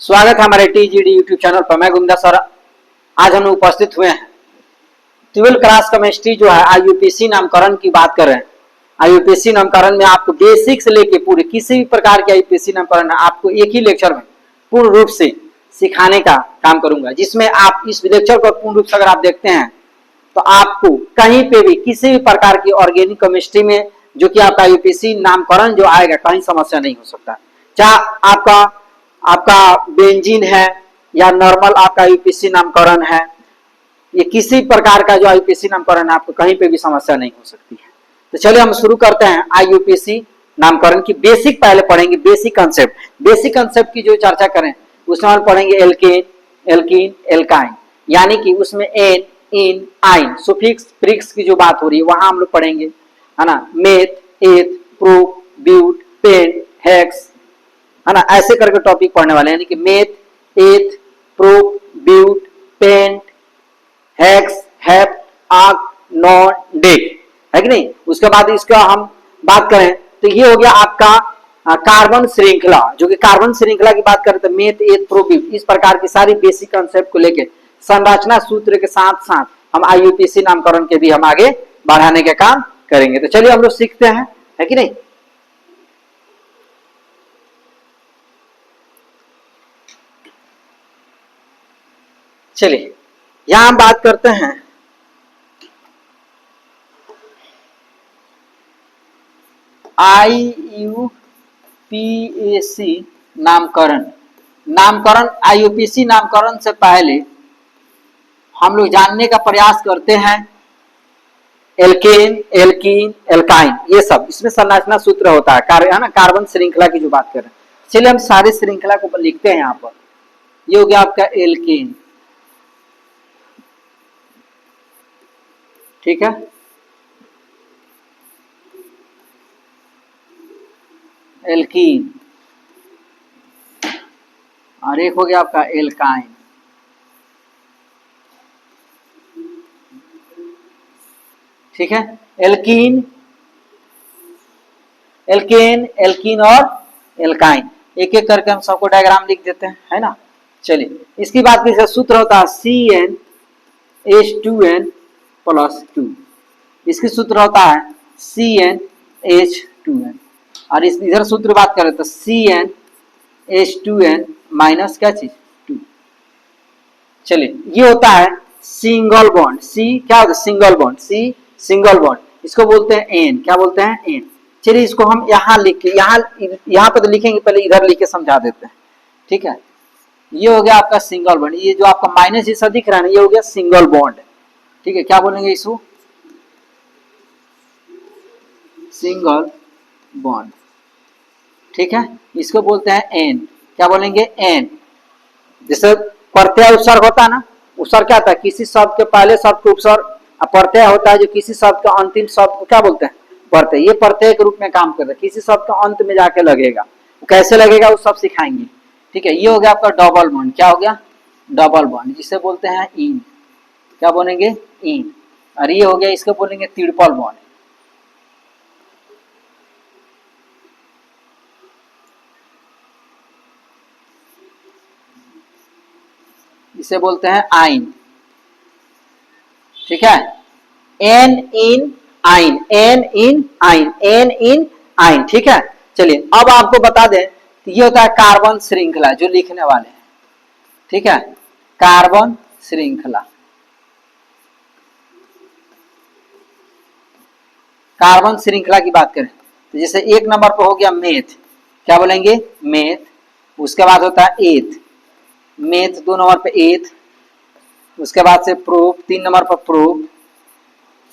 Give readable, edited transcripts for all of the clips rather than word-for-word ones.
स्वागत है हमारे टीजीडी यूट्यूब चैनल पर। मैं गुमदा सर आज हम उपस्थित हुए हैं 12th क्लास केमिस्ट्री जो है आईयूपीसी नामकरण की बात कर रहे हैं। आईयूपीसी नामकरण में आपको बेसिक से लेके पूरे किसी भी प्रकार के आईयूपीसी नामकरण आपको एक ही लेक्चर में पूर्ण रूप से सिखाने का काम करूंगा, जिसमें आप इस लेक्चर को पूर्ण रूप से अगर आप देखते हैं तो आपको कहीं पे भी किसी भी प्रकार की ऑर्गेनिक केमिस्ट्री में जो कि आपका आईयूपीसी नामकरण जो आएगा कहीं समस्या नहीं हो सकता। चाहे आपका आपका बेंजीन है या नॉर्मल आपका आईयूपीसी नामकरण है, ये किसी प्रकार का जो आईयूपीसी नामकरण है आपको कहीं पे भी समस्या नहीं हो सकती है। तो चलिए हम शुरू करते हैं आईयूपीसी नामकरण की बेसिक पहले पढ़ेंगे। बेसिक कंसेप्ट की जो चर्चा करें उसमें हम पढ़ेंगे एल्केन, एल्कीन, एल्काइन, यानी कि उसमें एन, इन, आइन, सुफिक्स, प्रीक्स की जो बात हो रही है वहां हम लोग पढ़ेंगे, है ना। Meth, eth, prop, but, pent, hex, है ना, ऐसे करके टॉपिक पढ़ने वाले हैं, यानी कि meth, eth, prop, but, pent, hex, hept, arc, non, dec, है कि नहीं। उसके बाद इसका हम बात करें तो ये हो गया आपका कार्बन श्रृंखला। जो कि कार्बन श्रृंखला की बात करें तो मेथ, एथ, प्रूफ, ब्यूट, इस प्रकार की सारी बेसिक कंसेप्ट को लेके संरचना सूत्र के साथ साथ हम आईयूपीसी नामकरण के भी हम आगे बढ़ाने का काम करेंगे। तो चलिए हम लोग सीखते हैं, है कि नहीं। चलिए यहां हम बात करते हैं आईयूपीएसी नामकरण। आईयूपीसी नामकरण से पहले हम लोग जानने का प्रयास करते हैं एल्केन, एल्कीन, एल्काइन, ये सब इसमें संरचना सूत्र होता है, है ना, कार्बन श्रृंखला की जो बात कर रहे हैं। चलिए हम सारी श्रृंखला को लिखते हैं यहाँ पर। ये हो गया आपका एल्केन, ठीक है, एल्कीन, और एक हो गया आपका एल्काइन, ठीक है। एल्कीन, एल्केन, एल्कीन और एल्काइन, एक एक करके हम सबको डायग्राम लिख देते हैं, है ना। चलिए इसकी बात की सूत्र होता है CnH2n +2। इसकी सूत्र होता है CnH2n, और इस इधर सूत्र बात करें तो CnH2n माइनस क्या चीज 2। चलिए ये होता है सिंगल बॉन्ड। सी क्या होता है, single bond, C single bond, इसको बोलते हैं एन, क्या बोलते हैं, एन। चलिए इसको हम यहाँ लिख के यहाँ पे तो लिखेंगे, पहले इधर लिख के समझा देते हैं, ठीक है। ये हो गया आपका सिंगल बॉन्ड, ये जो आपका माइनस हिस्सा दिख रहा है ना, ये हो गया सिंगल बॉन्ड, ठीक है। क्या बोलेंगे इसको, सिंगल बॉन्ड, ठीक है। इसको बोलते हैं एन, क्या बोलेंगे, एन। जैसे प्रत्यय उपसर्ग होता है ना, उपसर्ग क्या होता है, किसी शब्द के पहले शब्द को उपसर्ग, प्रत्यय होता है जो किसी शब्द का अंतिम शब्द को क्या बोलते हैं, प्रत्यय। ये प्रत्यय के रूप में काम करता है, किसी शब्द का अंत में जाके लगेगा, कैसे लगेगा वो सब सिखाएंगे, ठीक है। ये हो गया आपका डबल बॉन्ड, क्या हो गया, डबल बॉन्ड, जिसे बोलते हैं इन, क्या बोलेंगे, इन। और ये हो गया, इसको बोलेंगे ट्रिपल बॉन्ड, इसे बोलते हैं आइन, ठीक है। एन इन आइन, एन इन आइन, एन इन आइन, ठीक है। चलिए अब आपको बता दें तो ये होता है कार्बन श्रृंखला जो लिखने वाले हैं, ठीक है, कार्बन श्रृंखला। कार्बन श्रृंखला की बात करें तो जैसे एक नंबर पर हो गया मेथ, क्या बोलेंगे, मेथ। उसके बाद होता है एथ, मेथ 2 नंबर पे एथ। उसके बाद से प्रूफ 3 नंबर पर प्रूफ,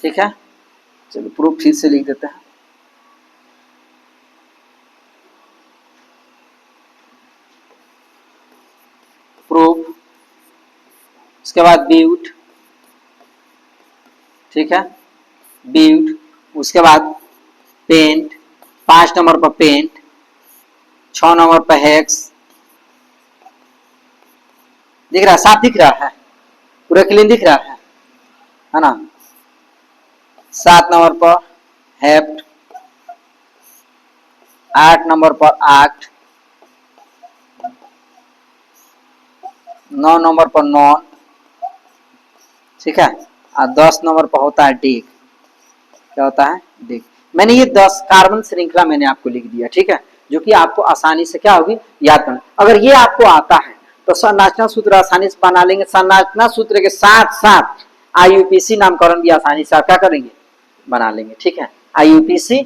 ठीक है। चलो प्रूफ ठीक से लिख देते हैं, प्रूफ। उसके बाद ब्यूट, ठीक है, ब्यूट। उसके बाद पेंट 5 नंबर पर पेंट, 6 नंबर पर हेक्स, दिख रहा है, साफ दिख रहा है, पूरा क्लीन दिख रहा है ना। 7 नंबर पर हेप्ट, 8 नंबर पर आक्ट, 9 नंबर पर नॉन, ठीक है, और 10 नंबर पर होता है डेक। क्या होता है? डेक। मैंने ये 10 कार्बन श्रृंखला मैंने आपको लिख दिया, ठीक है, जो कि आपको आसानी से क्या होगी, याद करना। अगर ये आपको आता है तो संरचना सूत्र आसानी से बना लेंगे। संरचना सूत्र के साथ साथ आईयूपीसी नामकरण भी आसानी से आप क्या करेंगे, बना लेंगे, ठीक है। आईयूपीसी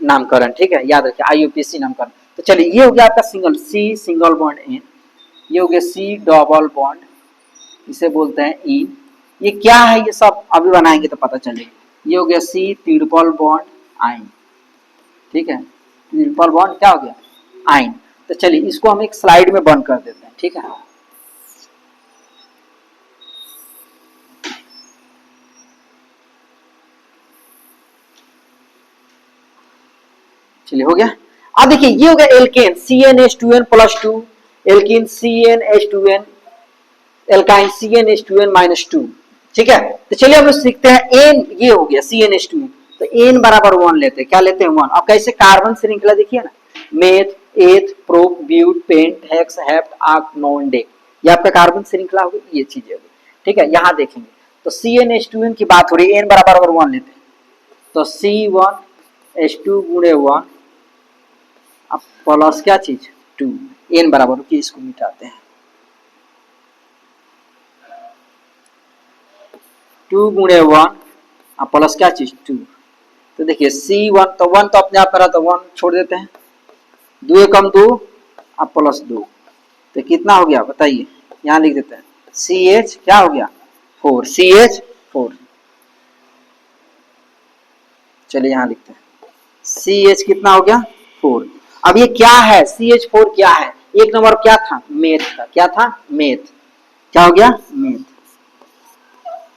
नामकरण, ठीक है, याद रखिए आईयूपीसी नामकरण। तो चलिए ये हो गया आपका single C single bond N, ये हो गया सी डबल बॉन्ड, इसे बोलते हैं इन। ये क्या है, ये सब अभी बनाएंगे तो पता चलेगा। ये हो गया सी ट्रिपल बॉन्ड आइन, ठीक है, ट्रिपल बॉन्ड क्या हो गया, आइन। तो चलिए इसको हम एक स्लाइड में बंद कर देते हैं, ठीक है। चलिए हो गया। अब देखिए ये हो गया alkane CnH2n plus 2, alkene CnH2n, alkyne CnH2n minus 2, ठीक है। तो चलिए हम सीखते हैं एन, ये हो गया CnH2n, तो एन बराबर 1 लेते हैं। क्या लेते हैं? 1। अब कैसे कार्बन श्रृंखला देखिए ना, meth, eth, prop, but, pent, hex, hept, arc, non, dec, ये आपका कार्बन श्रृंखला होगी, ये चीजें होगी, ठीक है। यहाँ देखेंगे तो CnH2n की बात हो रही है, एन बराबर 1 लेते हैं, तो C1H2 गुणे 1 अब प्लस क्या चीज 2, एन बराबर, रुकिए इसको मिटाते हैं, 2 गुणे 1 अब प्लस क्या चीज 2। तो देखिए C1 तो 1 तो अपने आप करा, तो 1 छोड़ देते हैं, 2 एकम 2 अब प्लस 2, तो कितना हो गया बताइए, यहाँ लिख देते हैं CH क्या हो गया 4, CH4। चलिए यहाँ लिखते हैं CH कितना हो गया 4। अब ये क्या है, CH4 क्या है? एक नंबर क्या था, मेथ था। क्या था? मेथ। क्या हो गया? मेथ,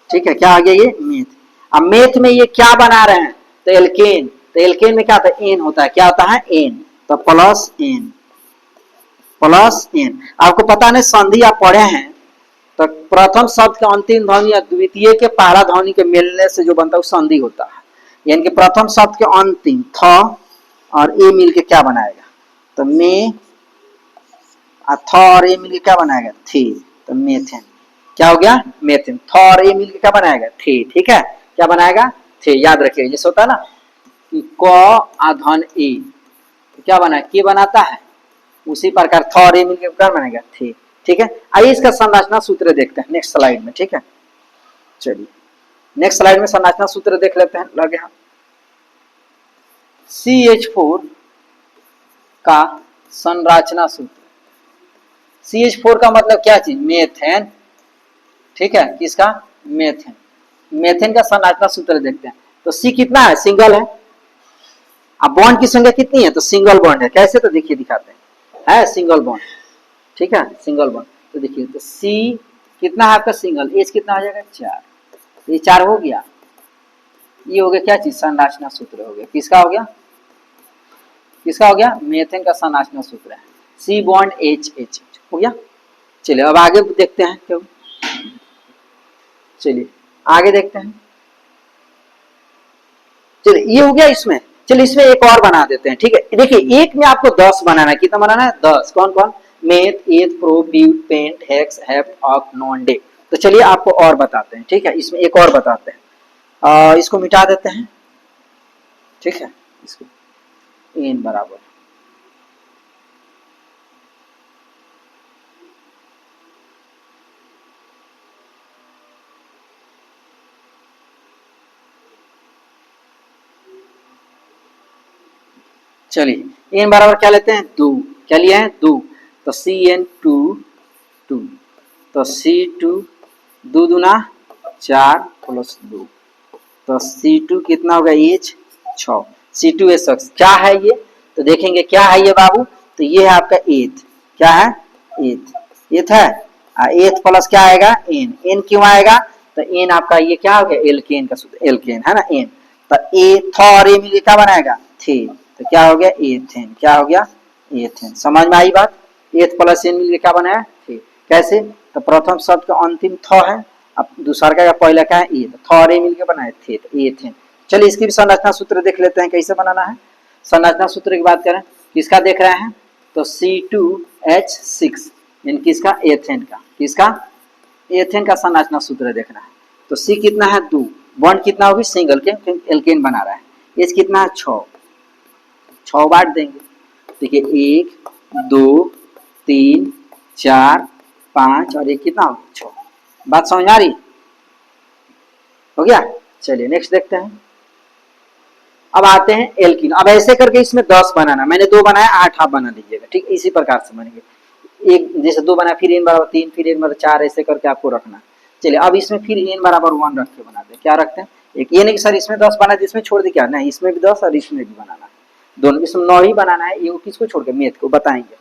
ठीक है, क्या आ गया ये मेथ। अब मेथ में ये क्या बना रहे हैं, तो एल्केन, तो एल्केन में क्या होता है, एन होता है। क्या होता है? एन, तो प्लस एन, प्लस एन। आपको पता नहीं संधि आप पढ़े हैं, तो प्रथम शब्द के अंतिम ध्वनि या द्वितीय के पहला ध्वनि के मिलने से जो बनता है वो संधि होता है। यानी कि प्रथम शब्द के अंतिम थ और ए मिलके क्या बनाएगा, तो मे, थ और ए मिलके क्या बनाएगा, थे, तो मेथेन। क्या हो गया? मेथेन। थ और ए मिलके क्या बनाएगा, थे, ठीक है, क्या बनाएगा, थे। याद रखिए जैसे होता है ना कि क आधन ए, तो क्या बना, के बनाता है, उसी प्रकार थ और ए मिलके क्या बनेगा, थे, ठीक है। आइए इसका संरचना सूत्र देखते हैं नेक्स्ट स्लाइड में, ठीक है। चलिए नेक्स्ट स्लाइड में संरचना सूत्र देख लेते हैं, लगे हम CH4 का संरचना सूत्र। CH4 का मतलब क्या चीज, मेथेन, ठीक है, किसका, मेथेन। मेथेन का संरचना सूत्र देखते हैं, तो C कितना है, सिंगल है। अब बॉन्ड की संख्या कितनी है, तो सिंगल बॉन्ड है। कैसे, तो देखिए दिखाते हैं, है सिंगल बॉन्ड, ठीक है, सिंगल बॉन्ड। तो देखिए तो C कितना है आपका सिंगल, H कितना हो जाएगा 4, ये 4 हो गया। ये हो गया क्या चीज, संरचना सूत्र हो गया। किसका हो गया, किसका हो गया, मेथेन का संरचना सूत्र है C बॉन्ड H हो गया। चलिए अब आगे देखते हैं, क्यों, चलिए आगे देखते हैं। चलिए ये हो गया इसमें। चलिए इसमें एक और बना देते हैं, ठीक है। देखिए एक में आपको 10 बनाना है, कितना बनाना है, 10। कौन कौन, meth, eth, pro, but, pent, hex, hept, oct, non, dec. तो चलिए आपको और बताते हैं, ठीक है, इसमें एक और बताते हैं। इसको मिटा देते हैं, ठीक है, इसको एन बराबर, चलिए एन बराबर क्या लेते हैं, 2। क्या लिया है, 2, तो CN2 2, तो C2 2 दूना 4 प्लस 2, तो C2 कितना होगा, H 6, C2H6 क्या है ये, तो देखेंगे क्या है ये बाबू, तो ये है आपका एथ। क्या है, एथ, एथ है, एथ प्लस क्या आएगा, एन। एन क्यों आएगा, तो एन आपका ये क्या हो गया, एल्केन का सूत्र, एल्केन है ना, एन। तो ए थ और ए मिलकर क्या बनाएगा, थे, तो क्या हो गया, एथेन। क्या हो गया, एथेन। समझ में आई बात, एथ प्लस एन मिलकर क्या बनाया, थे। कैसे, तो प्रथम शब्द का अंतिम थ है, अब दूसरा का पहला क्या है, ए, तो थ और ए मिलकर बनाए थे, तो एथेन। चलिए इसकी भी संरचना सूत्र देख लेते हैं, कैसे बनाना है। संरचना सूत्र की बात करें, किसका देख रहे हैं, तो C2H6 यानी किसका, एथेन का। किसका? एथेन का संरचना सूत्र देखना है। तो सी कितना है? 2। बॉन्ड कितना होगी? सिंगल के एल्केन बना रहा है। एच कितना है? 6। 6 बांट देंगे। देखिए 1 2 3 4 5 और एक कितना हो गया? 6। बात समझ आ रही? हो गया। चलिए नेक्स्ट देखते हैं। अब आते हैं एल्किन। अब ऐसे करके इसमें 10 बनाना, मैंने 2 बनाया, 8 आप बना लीजिएगा। ठीक, इसी प्रकार से बनेंगे। एक जैसे 2 बनाया, फिर n बराबर 3, फिर n बराबर 4, ऐसे करके आपको रखना। चलिए अब इसमें फिर n बराबर 1 रख के बनाते हैं। क्या रखते हैं? एक ये नहीं कि सर इसमें 10 बना जिसमें छोड़ दी, क्या नहीं, इसमें भी 10 और इसमें भी बनाना है। दोनों इसमें 9 ही बनाना है। ये किसको छोड़ के? मैथ को बताएंगे।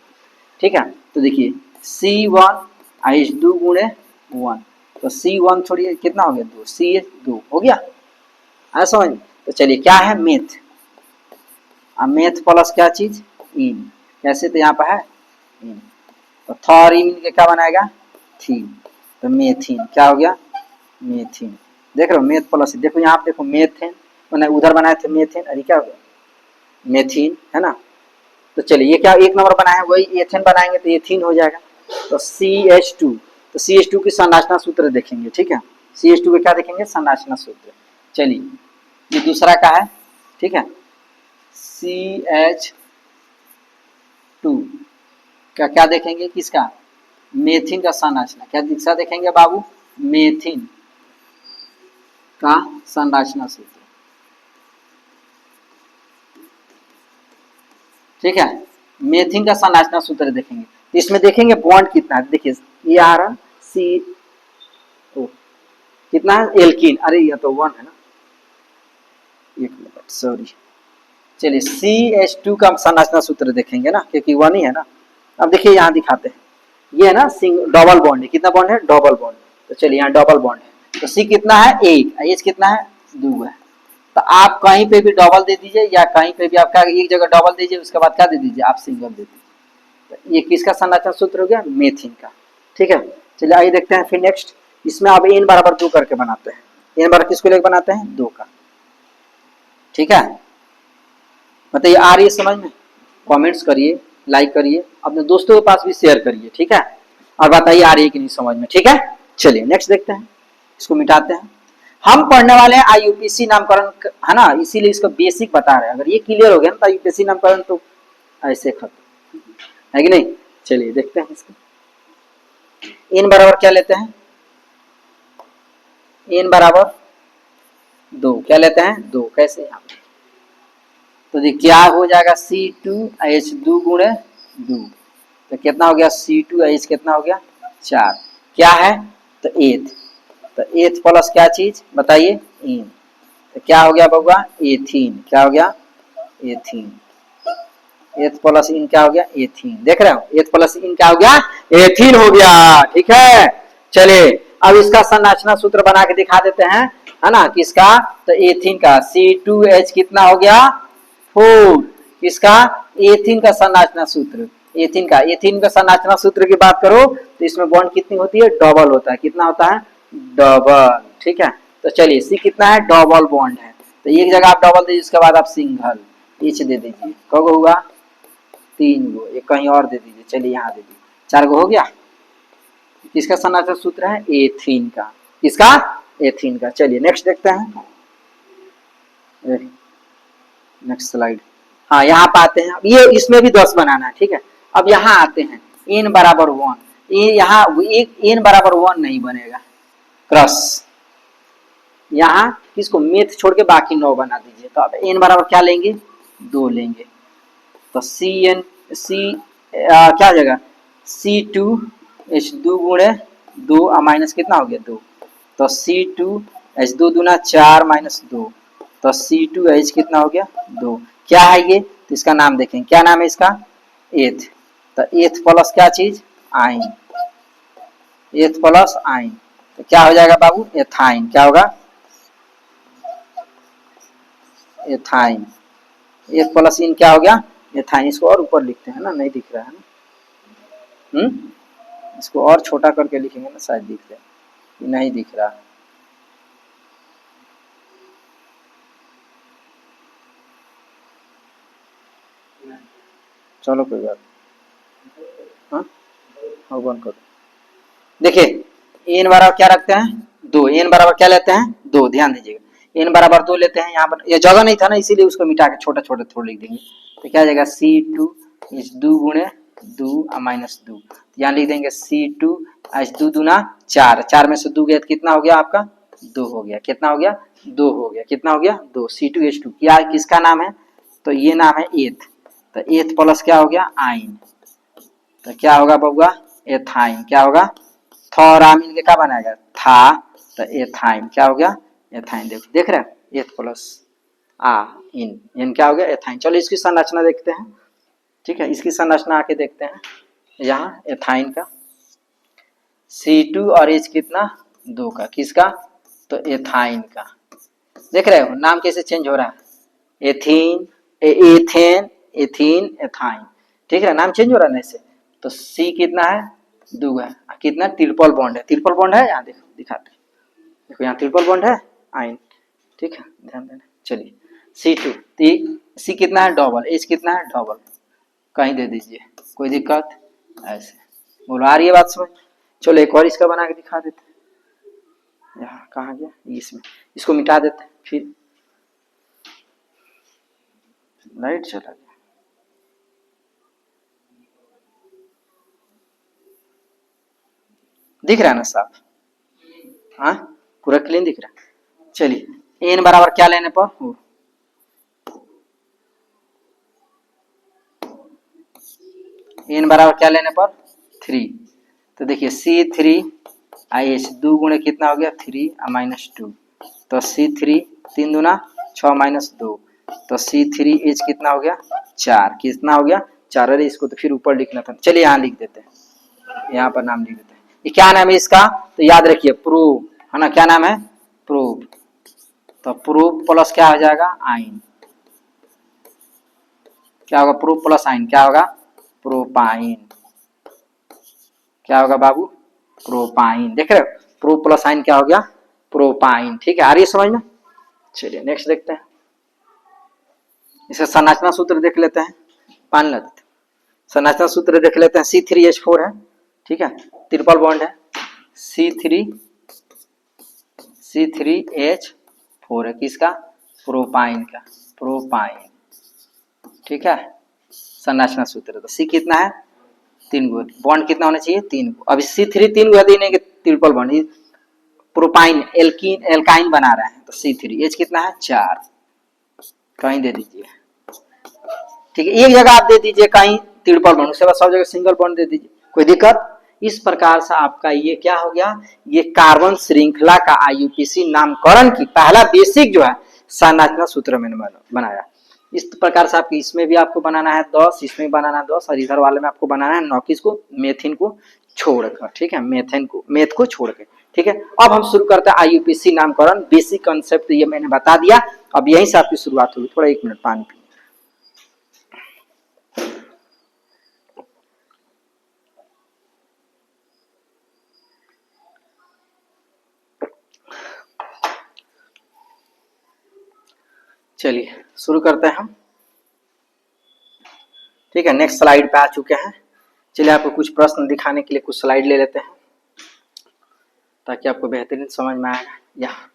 ठीक है, तो देखिए C1 2 गुणे 1, तो C1 छोड़िए कितना हो गया? 2, CH2 हो गया। आया समझ में? तो चलिए क्या है? मैथ। अब मैथ प्लस क्या चीज? इन। कैसे? तो यहाँ पर है इन, तो थॉर इन के क्या बनाएगा? थीन। तो मेथिन क्या हो गया? मेथिन। देख रहे हो? मैथ प्लस, देखो यहाँ पे देखो मेथेन, मैंने उधर बनाए थे मेथेन, अरे क्या हो गया? मेथिन, है ना। तो चलिए ये क्या एक नंबर बनाया है, वही एथेन बनाएंगे तो एथीन हो जाएगा। तो CH2, तो CH2 की संरचना सूत्र देखेंगे। ठीक है, CH2 के क्या देखेंगे? संरचना सूत्र। चलिए ये दूसरा का है। ठीक है, CH2 का क्या देखेंगे? किसका? मेथिन का संरचना। क्या दिशा देखेंगे बाबू? मेथिन का संरचना सूत्र। ठीक है, मेथिन का संरचना सूत्र देखेंगे। तो इसमें देखेंगे बॉन्ड कितना है। देखिए ये आ रहा सी ओ कितना है? एल्किन, अरे ये तो 1 है ना, एक मिनट सॉरी। चलिए CH2 का संरचना सूत्र देखेंगे ना, क्योंकि 1 ही है ना। अब देखिए यहाँ दिखाते हैं, ये है ना डबल बॉन्ड है। कितना बॉन्ड है? Double bond. तो चलिए यहाँ डबल बॉन्ड है। तो C कितना है? 1, H कितना है? 2 है। तो आप कहीं पे भी डबल दे दीजिए, या कहीं पे भी आपका एक जगह डबल दीजिए, उसके बाद क्या दे दीजिए? आप सिंगल दे दीजिए। तो ये किसका संरचना सूत्र हो गया? मेथिन का। ठीक है, चलिए आइए देखते हैं फिर नेक्स्ट। इसमें अब n बराबर 2 करके बनाते हैं। n बराबर किसको लेकर बनाते हैं? 2 का। ठीक है, बताइए आ रही है समझ में? कमेंट्स करिए, लाइक करिए, अपने दोस्तों के पास भी शेयर करिए। ठीक है, और बताइए आ रही है कि नहीं समझ में। ठीक है, चलिए नेक्स्ट देखते हैं। इसको मिटाते हैं। हम पढ़ने वाले हैं IUPAC नामकरण, है ना, इसीलिए इसका बेसिक बता रहे हैं। अगर ये क्लियर हो गया ना तो IUPAC नामकरण तो ऐसे खत्म है कि नहीं। चलिए देखते हैं इसको। n बराबर क्या लेते हैं? n बराबर 2 क्या लेते हैं? 2। कैसे? यहाँ तो देखिए क्या हो जाएगा? C2H2 गुणे 2, तो कितना हो गया? C2H कितना हो गया? 4। क्या है? तो एथ। तो एथ प्लस क्या चीज बताइए? इन। तो क्या हो गया बउआ? एथीन। क्या हो गया? एथीन। एथ प्लस इन क्या हो गया? एथीन। देख रहे हो? एथ प्लस इन क्या हो गया? एथीन हो गया। ठीक है, चलिए अब इसका संरचना सूत्र बना के दिखा देते हैं, है ना। किसका? तो एथीन का। C2H कितना हो गया? 4। किसका? एथीन का संरचना सूत्र। एथीन का संरचना सूत्र की बात करो तो इसमें बॉन्ड कितनी होती है? डबल होता है। कितना होता है? डबल। ठीक है, तो चलिए C कितना है? डबल बॉन्ड है। तो एक जगह आप डबल दीजिए, उसके बाद आप सिंगल एच दे दीजिए। कब होगा? 3 गो। एक कहीं और दे दीजिए। चलिए यहाँ दे दीजिए, 4 गो हो गया। किसका संरचना सूत्र है? एथीन का। किसका? एथीन का। चलिए नेक्स्ट देखते हैं। Next slide. हाँ यहाँ पे आते हैं। अब ये इसमें भी 10 बनाना है। ठीक है, अब यहाँ आते हैं। n बराबर 1, यहाँ एक n बराबर 1 नहीं बनेगा, क्रॉस। यहाँ किसको? मेथ छोड़ के बाकी 9 बना दीजिए। तो अब n बराबर क्या लेंगे? 2 लेंगे। तो क्या हो जाएगा? C2H2 गुणे 2 माइनस कितना हो गया? 2। तो C2H2 दूना 4 माइनस 2, तो C2H कितना हो गया? 2। क्या है ये? तो इसका नाम देखें, क्या नाम है इसका? एथ। तो एथ प्लस क्या चीज? आइन। एथ प्लस आइन, तो क्या हो जाएगा बाबू? एथाइन। क्या होगा? एथाइन। एथ प्लस इन क्या हो गया? एथाइन। इसको और ऊपर लिखते हैं ना, नहीं दिख रहा है ना। इसको और छोटा करके लिखेंगे ना, शायद दिख जाए। नहीं दिख रहा। चलो कोई बात। हाँ हाँ, बंद करो। देखिए एन बराबर क्या रखते हैं 2, एन बराबर क्या लेते हैं 2, ध्यान दीजिएगा एन बराबर 2 लेते हैं। यहाँ पर ये जगह नहीं था ना इसीलिए उसको मिटा के छोटा छोटा थोड़ा लिख देंगे। तो क्या आ जाएगा C2 इस 2 गुणे 2 माइनस 2, यहाँ लिख देंगे C2 आज 2 दूना 4, 4 में से 2 गया कितना हो गया आपका 2 हो गया, कितना हो गया 2 हो गया, कितना हो गया 2। C2H2 क्या किसका नाम है तो ये नाम है एथ, तो एथ प्लस क्या हो गया आइन, तो क्या होगा बउआ एथाइन, क्या होगा थोरामीन के क्या बनाएगा था, तो एथाइन क्या हो गया एथाइन। देखो देख रहे हैं एथ प्लस आ इन क्या हो गया एथाइन। चलो इसकी संरचना देखते हैं, ठीक है इसकी संरचना आके देखते हैं। यहाँ एथाइन का C2 और H कितना 2 का, किसका तो एथाइन का। देख रहे हो नाम कैसे चेंज हो रहा है एथीन एथेन एथीन एथाइन, ठीक है नाम चेंज हो रहा है ना इससे। तो C कितना है 2 है, कितना ट्रिपल बॉन्ड है, ट्रिपल बॉन्ड है यहाँ देखो दिखाते हैं, देखो यहाँ ट्रिपल बॉन्ड है आइन, ठीक है ध्यान देना। चलिए C2 C कितना है डबल, H कितना है डबल, कहीं दे दीजिए कोई दिक्कत ऐसे बोलो आ रही है बात समझ। चलो एक और इसका बना के दिखा देते हैं, यहाँ कहाँ गया इसमें, इसको मिटा देते हैं फिर लाइट चला गया। दिख रहा है ना साफ, हाँ पूरा क्लीन दिख रहा है। चलिए एन बराबर क्या लेने पर हो, एन बराबर क्या लेने पर 3, तो देखिए C3H 2 गुणे कितना हो गया 3 माइनस 2, तो C3 3 दूना 6 माइनस 2, तो C3H कितना हो गया 4, कितना हो गया 4। अरे इसको तो फिर ऊपर लिखना था, चलिए यहाँ लिख देते हैं, यहाँ पर नाम लिख देते हैं। ये क्या नाम है इसका तो याद रखिए प्रूव है ना, क्या नाम है प्रूव, तो प्रूव प्लस क्या हो जाएगा आइन, क्या होगा प्रूव प्लस आइन क्या होगा प्रोपाइन, क्या होगा बाबू प्रोपाइन। देख रहे हो प्रो प्लस आइन क्या हो गया प्रोपाइन, ठीक है आ रही है समझ में। चलिए नेक्स्ट देखते हैं, इसका संरचना सूत्र देख लेते हैं, मान लेते संरचना सूत्र देख लेते हैं। C3H4 है, ठीक है ट्रिपल बॉन्ड है, C3H4 है किसका प्रोपाइन का, प्रोपाइन, ठीक है संरचना सूत्र। तो C कितना है 3 गो, बॉन्ड कितना होना चाहिए 3 गो, अभी C3 3 गो देने के triple bond propyne alkene alkyne बना रहा है, तो C3H कितना है 4, कहीं दे दीजिए, ठीक है एक जगह आप दे दीजिए कहीं ट्रिपल बॉन्ड, उसके बाद सब जगह सिंगल बॉन्ड दे दीजिए, कोई दिक्कत। इस प्रकार से आपका ये क्या हो गया, ये कार्बन श्रृंखला का IUPAC नामकरण की पहला बेसिक जो है संरचना सूत्र मैंने बनाया। इस प्रकार से आपकी इसमें भी आपको बनाना है 10, इसमें बनाना है 10, और इधर वाले में आपको बनाना है 9 किसको मेथिन को छोड़कर, ठीक है मेथ को छोड़ के, ठीक है। अब हम शुरू करते हैं IUPAC नामकरण, बेसिक कंसेप्ट ये मैंने बता दिया, अब यहीं से आपकी शुरुआत होगी। थोड़ा 1 मिनट पानी पी। चलिए शुरू करते हैं हम, ठीक है नेक्स्ट स्लाइड पे आ चुके हैं। चलिए आपको कुछ प्रश्न दिखाने के लिए कुछ स्लाइड ले लेते हैं ताकि आपको बेहतरीन समझ में आएगा। यहाँ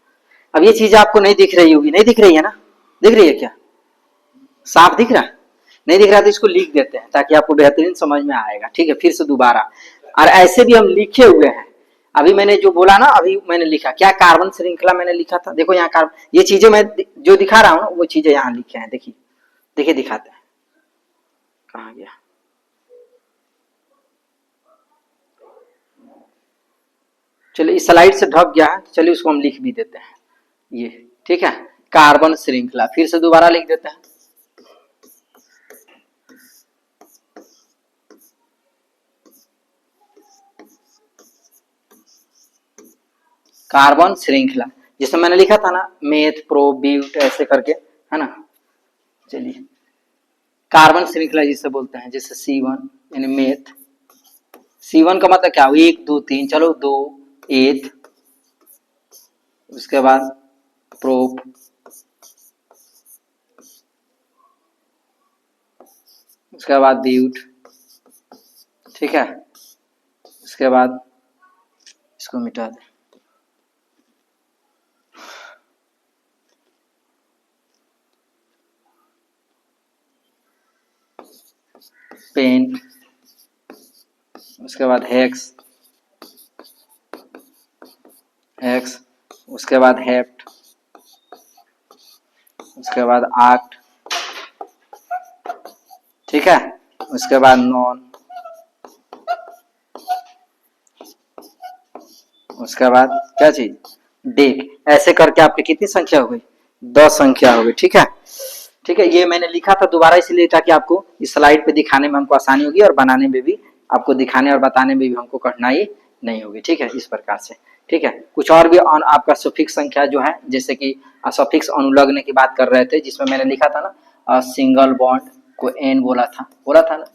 अब ये चीज आपको नहीं दिख रही होगी, नहीं दिख रही है ना, दिख रही है क्या साफ दिख रहा है, नहीं दिख रहा तो इसको लिख देते हैं ताकि आपको बेहतरीन समझ में आएगा, ठीक है फिर से दोबारा। और ऐसे भी हम लिखे हुए हैं, अभी मैंने जो बोला ना अभी मैंने लिखा क्या कार्बन श्रृंखला मैंने लिखा था, देखो यहाँ कार्बन ये चीजें मैं जो दिखा रहा हूँ ना वो चीजें यहाँ लिखे हैं, देखिए देखिए दिखाते हैं कहाँ गया, चलिए इस स्लाइड से ढक गया है, चलिए उसको हम लिख भी देते हैं ये, ठीक है कार्बन श्रृंखला फिर से दोबारा लिख देते हैं। कार्बन श्रृंखला जिसमें मैंने लिखा था ना मेथ प्रो ब्यूट ऐसे करके है ना, चलिए कार्बन श्रृंखला जिसे बोलते हैं, जैसे C1 यानी मेथ, C1 का मतलब क्या हो 1 2 3, चलो 2 एथ, उसके बाद प्रोप, उसके बाद ब्यूट, ठीक है उसके बाद इसको मिटा दें। पेन, उसके बाद हेक्स, एक्स, उसके बाद हेप्ट, उसके बाद आक्ट, ठीक है, उसके बाद नॉन, उसके बाद क्या चीज, डेक। ऐसे करके आपकी कितनी संख्या हो गई, 10 संख्या हो गई। ठीक है, ठीक है, ये मैंने लिखा था दोबारा इसलिए ताकि आपको इस स्लाइड पे दिखाने में हमको आसानी होगी और बनाने में भी आपको दिखाने और बताने में भी हमको कठिनाई नहीं होगी। ठीक है, इस प्रकार से। ठीक है, कुछ और भी आपका सफिक्स संख्या जो है, जैसे कि सफिक्स अनुलग्न की बात कर रहे थे, जिसमें मैंने लिखा था ना सिंगल बॉन्ड को एन बोला था ना,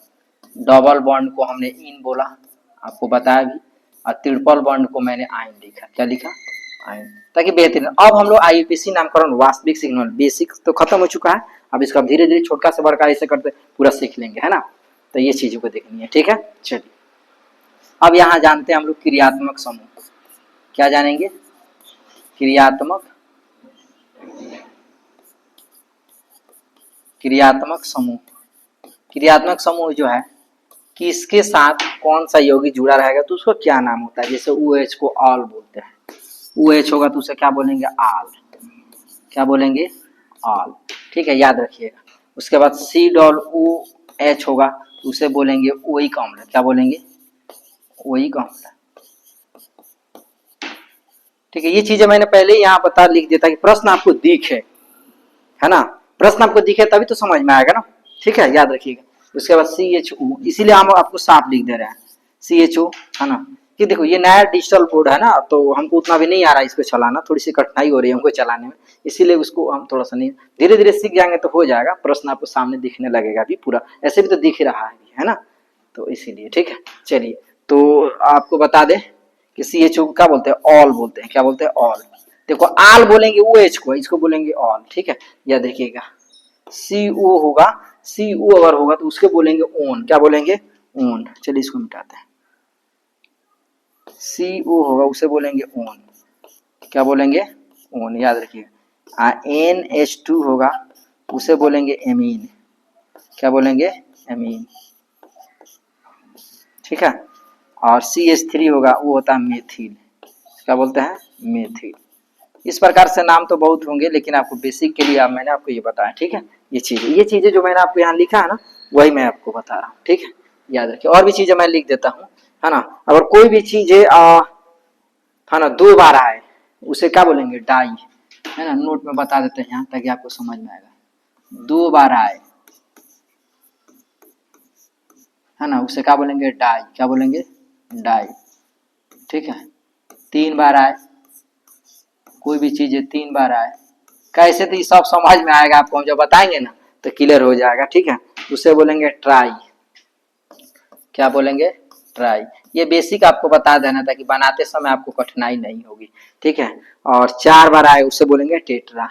डबल बॉन्ड को हमने इन बोला, आपको बताया भी, और ट्रिपल बॉन्ड को मैंने आइन लिखा। क्या लिखा, आइन, ताकि बेहतरीन। अब हम लोग आईयूपीसी नामकरण वास्तविक सिग्नल बेसिक तो खत्म हो चुका है, अब इसका धीरे धीरे छोटा से बड़का ऐसे करते पूरा सीख लेंगे, है ना। तो ये चीजों को देखनी है। ठीक है, चलिए अब यहाँ जानते हैं हम लोग क्रियात्मक समूह। क्या जानेंगे, क्रियात्मक समूह। क्रियात्मक समूह जो है कि इसके साथ कौन सा यौगिक जुड़ा रहेगा तो उसको क्या नाम होता है। जैसे OH को ऑल बोलते हैं, OH होगा तो उसे क्या बोलेंगे, आल। क्या बोलेंगे, ऑल। ठीक है, याद रखिएगा। उसके बाद COOH होगा तो उसे बोलेंगे ओइक अम्ल। क्या बोलेंगे, ओइक अम्ल। ठीक है, ये चीजें मैंने पहले ही यहाँ बता लिख दिया था कि प्रश्न आपको दिखे, है ना, प्रश्न आपको दिखे तभी तो समझ में आएगा ना। ठीक है, याद रखिएगा। उसके बाद CHO, इसीलिए हम आपको साफ लिख दे रहे हैं CHO, है ना। कि देखो ये नया डिजिटल बोर्ड है ना, तो हमको उतना भी नहीं आ रहा है इसको चलाना, थोड़ी सी कठिनाई हो रही है हमको चलाने में, इसीलिए उसको हम थोड़ा सा नहीं, धीरे धीरे सीख जाएंगे तो हो जाएगा, प्रश्न आपको सामने दिखने लगेगा भी पूरा, ऐसे भी तो दिख रहा है ना, तो इसीलिए। ठीक है, चलिए तो आपको बता दें कि CHO क्या बोलते हैं, ऑल बोलते हैं। क्या बोलते हैं, ऑल। देखो आल बोलेंगे OH को, इसको बोलेंगे ऑल। ठीक है, यह देखिएगा CO होगा, CO अगर होगा तो उसके बोलेंगे ओन। क्या बोलेंगे, ओन। चलिए इसको मिटाते हैं। CO होगा उसे बोलेंगे ओन। क्या बोलेंगे, ओन, याद रखिएगा। NH2 होगा उसे बोलेंगे एमीन। क्या बोलेंगे, एमीन। ठीक है, और CH3 होगा वो होता है मेथिल। क्या बोलते हैं, मेथिल। इस प्रकार से नाम तो बहुत होंगे, लेकिन आपको बेसिक के लिए मैंने आपको ये बताया। ठीक है, ये चीजें जो मैंने आपको यहाँ लिखा है ना, वही मैं आपको बता रहा हूँ। ठीक है, याद रखिए। और भी चीजें मैं लिख देता हूँ, है ना। अगर कोई भी चीजें है ना 2 बार आए उसे क्या बोलेंगे, डाई, है ना। नोट में बता देते हैं यहाँ ताकि आपको समझ में आएगा। 2 बार आए, है ना, उसे क्या बोलेंगे, डाई। क्या बोलेंगे, डाई। ठीक है, 3 बार आए, कोई भी चीज 3 बार आए, कैसे, तो ये सब समझ में आएगा आपको, हम जब बताएंगे ना तो क्लियर हो जाएगा। ठीक है, उसे बोलेंगे ट्राई। क्या बोलेंगे, ट्राई। ये बेसिक आपको बता देना ताकि बनाते समय आपको कठिनाई नहीं होगी। ठीक है, और 4 बार आए उसे बोलेंगे टेट्रा।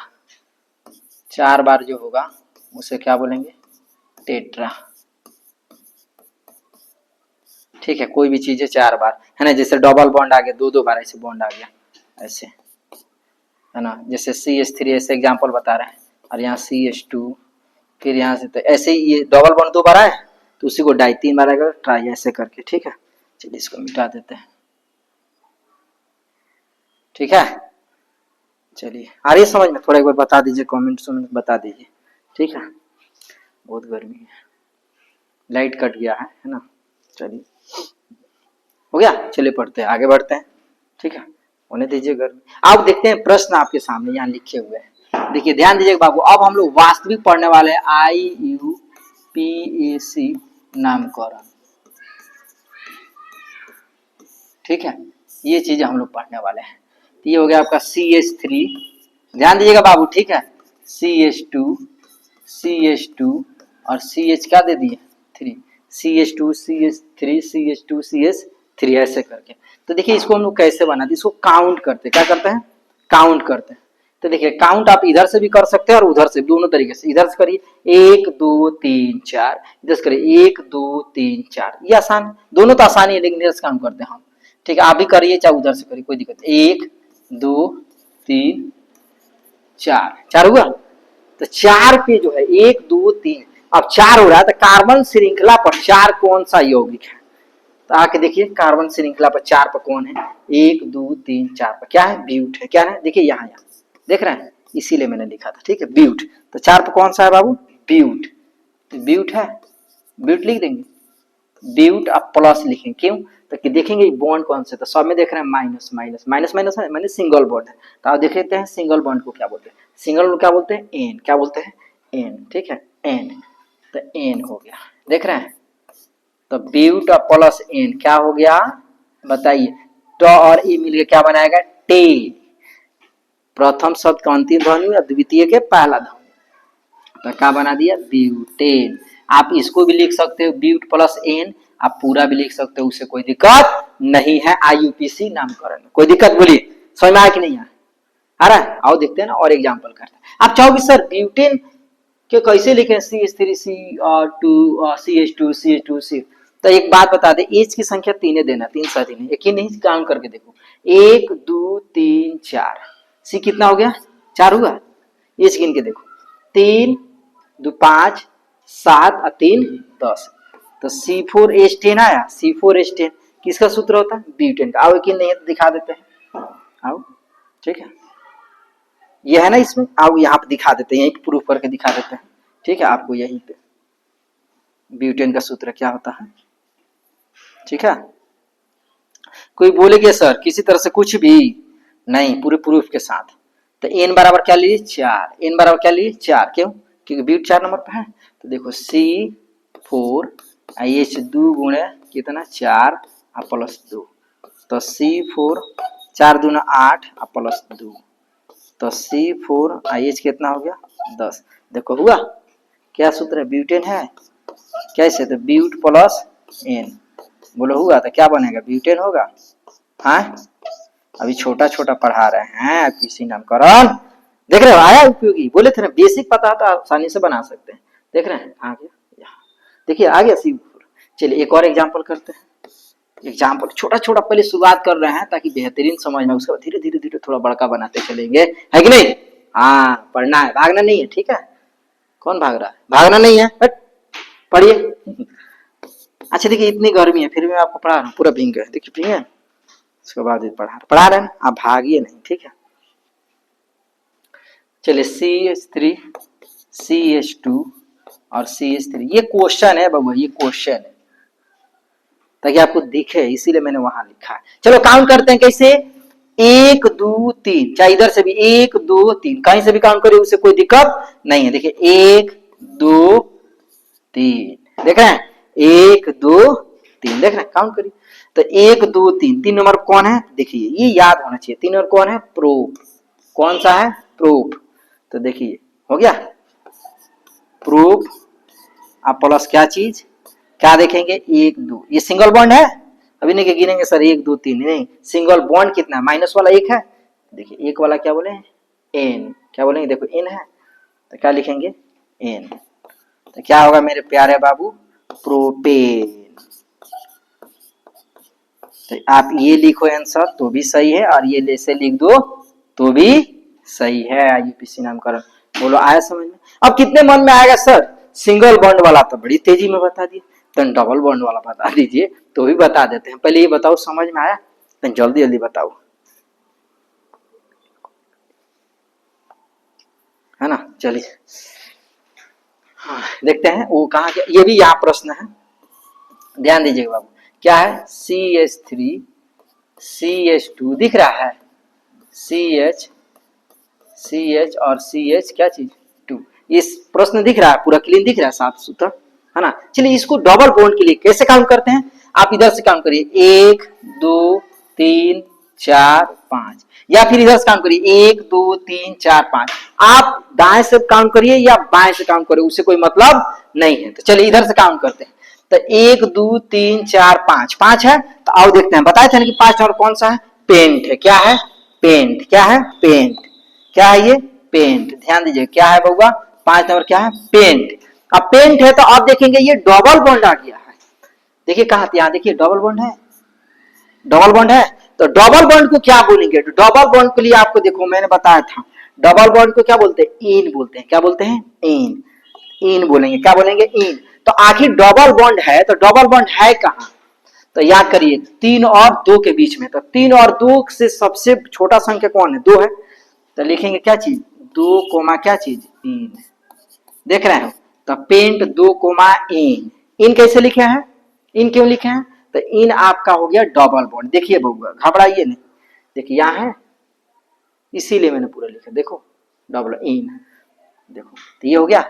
4 बार जो होगा उसे क्या बोलेंगे, टेट्रा। ठीक है, कोई भी चीज है 4 बार, है ना। जैसे डबल बॉन्ड आ गया, 2 बार ऐसे बॉन्ड आ गया, ऐसे, है ना। जैसे CH3 ऐसे एग्जांपल बता रहे हैं, और यहाँ CH2, फिर यहाँ से, तो ऐसे ही ये डबल बॉन्ड 2 बार आए तो उसी को डाई 3 बार आएगा, ट्राई ऐसे करके। ठीक है, चलिए इसको मिटा देते हैं। ठीक है, चलिए आ रही है समझ में, थोड़ा एक बार बता दीजिए, कमेंट्स में बता दीजिए। ठीक है, बहुत गर्मी है, लाइट कट गया है ना। चलिए हो गया, चलिए पढ़ते हैं, आगे बढ़ते हैं। ठीक है, होने दीजिए गर्मी। आप देखते हैं प्रश्न आपके सामने यहाँ लिखे हुए हैं, देखिए ध्यान दीजिए बाबू। अब हम लोग वास्तविक पढ़ने वाले हैं IUPAC नामकरण। ठीक है, ये चीजें हम लोग पढ़ने वाले हैं। ये हो गया आपका CH3, ध्यान दीजिएगा बाबू। ठीक है, CH2 और CH क्या दे दिए, 3, CH2 CH3 CH2 CH3 ऐसे करके। तो देखिए इसको हम लोग कैसे बनाते हैं, इसको काउंट करते हैं। क्या करते हैं, काउंट करते हैं। तो देखिए काउंट आप इधर से भी कर सकते हैं और उधर से, दोनों तरीके से। इधर से करिए 1 2 3 4, इधर से करिए 1 2 3 4, ये आसान, दोनों तो आसान है, लेकिन इधर से काम करते हैं हम। ठीक है, आप भी करिए चाहे उधर से करिए, कोई दिक्कत नहीं। 1 2 3 4, 4 हुआ। तो 4 पे जो है 1 2 3, अब 4 हो रहा है तो कार्बन श्रृंखला पर 4 कौन सा यौगिक है? तो आके देखिए कार्बन श्रृंखला पर 4 पर कौन है? 1 2 3 4 पर क्या है? ब्यूट है। क्या है? देखिए यहाँ यहाँ देख रहे हैं, इसीलिए मैंने लिखा था। ठीक है, ब्यूट। तो 4 पर कौन सा है बाबू? ब्यूट। तो ब्यूट है, ब्यूट लिख देंगे। ब्यूट आप प्लस लिखेंगे, क्यों? तो देखेंगे बॉन्ड कौन से, तो सब में देख रहे हैं माइनस माइनस माइनस माइनस है, मैंने सिंगल बॉन्ड है। तो आप देख लेते हैं सिंगल बॉन्ड को क्या बोलते हैं। सिंगल बॉन्ड क्या बोलते हैं? एन। क्या बोलते हैं? एन। ठीक है, एन। तो एन हो गया, देख रहे हैं। तो ब्यूट और प्लस एन क्या हो गया बताइए? ट और ई मिलकर क्या बनाएगा? टे। प्रथम शब्द का अंतिम ध्वनि और द्वितीय के पहला ध्वनि, तो क्या बना दिया? ब्यूटेन। आप इसको भी लिख सकते हो ब्यूट प्लस एन, आप पूरा भी लिख सकते हो, उससे कोई दिक्कत नहीं है। आईयूपीसी नामकरण में कोई दिक्कत बोलिए, समझ में आया कि नहीं आ रहा है? आओ देखते हैं ना और एग्जांपल करते हैं। आप चाहोगे सर ब्यूटेन के कैसे लिखें? CH3 तो एक बात बता दे, एच की संख्या 3 देना, 3 साथ ही नहीं, एक ही नहीं, काउंट करके देखो। 1 2 3 4, सी कितना हो गया? 4 हुआ। एच गिन के देखो, 3 2 5 7 और 3 10, तो C4H10 आया। C4H10 किसका सूत्र होता है? ब्यूटेन का। आओ कि नहीं है तो दिखा देते हैं, आओ। ठीक है, यह है ना इसमें, आओ यहाँ पे दिखा देते हैं, यहीं प्रूफ करके दिखा देते हैं। ठीक है, आपको यहीं पे ब्यूटेन का सूत्र क्या होता है। ठीक है, कोई बोलेगे सर किसी तरह से कुछ भी नहीं, पूरे प्रूफ के साथ। तो एन बराबर क्या लीजिए? 4। एन बराबर क्या लीजिए? 4। क्यों? क्योंकि ब्यूट 4 नंबर पे है। तो देखो C4H 2 गुणे कितना? 4 और प्लस 2, तो C4 4 दूना 8 और प्लस 2, तो C4H कितना हो गया? 10। देखो हुआ, क्या सूत्र है? ब्यूटेन है। कैसे? तो ब्यूट प्लस एन, बोलो हुआ तो क्या बनेगा? ब्यूटेन होगा। हाँ, अभी छोटा छोटा पढ़ा रहे हैं किसी नामकरण, देख रहे हो आया उपयोगी। बोले थे ना बेसिक पता तो आसानी से बना सकते हैं। देख रहे हैं आ गया, देखिए आ गया C4। चलिए एक और एग्जांपल करते हैं। एग्जाम्पल छोटा छोटा पहले शुरुआत कर रहे हैं ताकि बेहतरीन समझ में, उसके बाद धीरे धीरे धीरे थोड़ा बड़का बनाते चलेंगे, है कि नहीं? हाँ, पढ़ना है, भागना नहीं है। ठीक है, कौन भाग रहा है? भागना नहीं है, पढ़िए। अच्छा देखिए इतनी गर्मी है फिर भी मैं आपको पढ़ा रहा हूँ, पूरा भींग गए, देखिए भींगे, उसके बाद पढ़ा रहे हैं, आप भागिए नहीं। ठीक है, चलिए CH3 CH2 और CH3, ये क्वेश्चन है बाबू, ये क्वेश्चन है ताकि आपको दिखे, इसीलिए मैंने वहां लिखा है। चलो काउंट करते हैं कैसे? 1 2 3, चाहे इधर से भी 1 2 3, कहीं से भी काउंट करिए, उससे कोई दिक्कत नहीं है। देखिए 1 2 3, देख रहे हैं? 1 2 3, देख रहे हैं? काउंट करिए। तो 1 2 3, 3 नंबर कौन है? देखिए ये याद होना चाहिए, 3 नंबर कौन है? प्रोप। कौन सा है? प्रोप। तो देखिए हो गया प्रोप, आप प्लस क्या चीज, क्या देखेंगे? 1 2, ये सिंगल बॉन्ड है। अभी नहीं गिनेंगे सर 1 2 3, नहीं, सिंगल बॉन्ड कितना है? माइनस वाला 1 है। देखिए एक वाला क्या बोले? एन। क्या बोलेंगे? देखो एन है, तो क्या लिखेंगे? एन। तो क्या होगा मेरे प्यारे बाबू? प्रोपेन। तो आप ये लिखो आंसर तो भी सही है, और ये ऐसे लिख दो तो भी सही है। आईयूपीसी नामकरण, बोलो आया समझ में? अब कितने मन में आएगा सर? सिंगल बॉन्ड वाला तो बड़ी तेजी में बता दिए, तो डबल बॉन्ड वाला बता दीजिए तो भी बता देते हैं। पहले ये बताओ समझ में आया? तो जल्दी जल्दी बताओ, है ना? चलिए हाँ, देखते हैं वो कहाँ गया। ये भी यहाँ प्रश्न है, ध्यान दीजिएगा बाबू। क्या है? CH3 CH2 दिख रहा है, CH और CH क्या चीज? 2। इस प्रश्न दिख रहा है, पूरा क्लीन दिख रहा है, साफ सुथरा, है ना? चलिए इसको डबल बॉन्ड के लिए कैसे काउंट करते हैं? आप इधर से काउंट करिए 1 2 3 4 5, या फिर इधर से काउंट करिए 1 2 3 4 5। आप दाएं से काउंट करिए या बाएं से काउंट करिए, उससे कोई मतलब नहीं है। तो चलिए इधर से काउंट करते हैं। तो 1 2 3 4 5, 5 है। तो आओ देखते हैं, बताए थे ना कि 5 और कौन सा है? पेंट है। क्या है? पेंट। क्या है? पेंट। क्या है ये? पेंट। ध्यान दीजिए क्या है बउआ? 5 नंबर क्या है? पेंट। अब पेंट है तो आप देखेंगे ये डबल बॉन्ड आ गया है। देखिए कहां? यहाँ देखिए डबल बॉन्ड है, डबल बॉन्ड है। तो डबल बॉन्ड को क्या बोलेंगे, डबल बॉन्ड के लिए आपको देखो मैंने बताया था, डबल बॉन्ड को क्या बोलते हैं, इन बोलते हैं। क्या बोलते हैं, इन। इन बोलेंगे, क्या बोलेंगे, इन। तो आखिर डबल बॉन्ड है, तो डबल बॉन्ड है कहां, तो याद करिए 3 और 2 के बीच में। तो 3 और 2 से सबसे छोटा संख्या कौन है, 2 है। तो लिखेंगे क्या चीज, 2 कोमा क्या चीज, इन। देख रहे हो, तो पेंट 2 कोमा इन। इन कैसे लिखे हैं, इन क्यों लिखे हैं, तो इन आपका हो गया डबल बॉन्ड। देखिए बउआ घबराइए नहीं, देखिए यहां है इसीलिए मैंने पूरा लिखा, देखो डबल इन, देखो तो ये हो गया।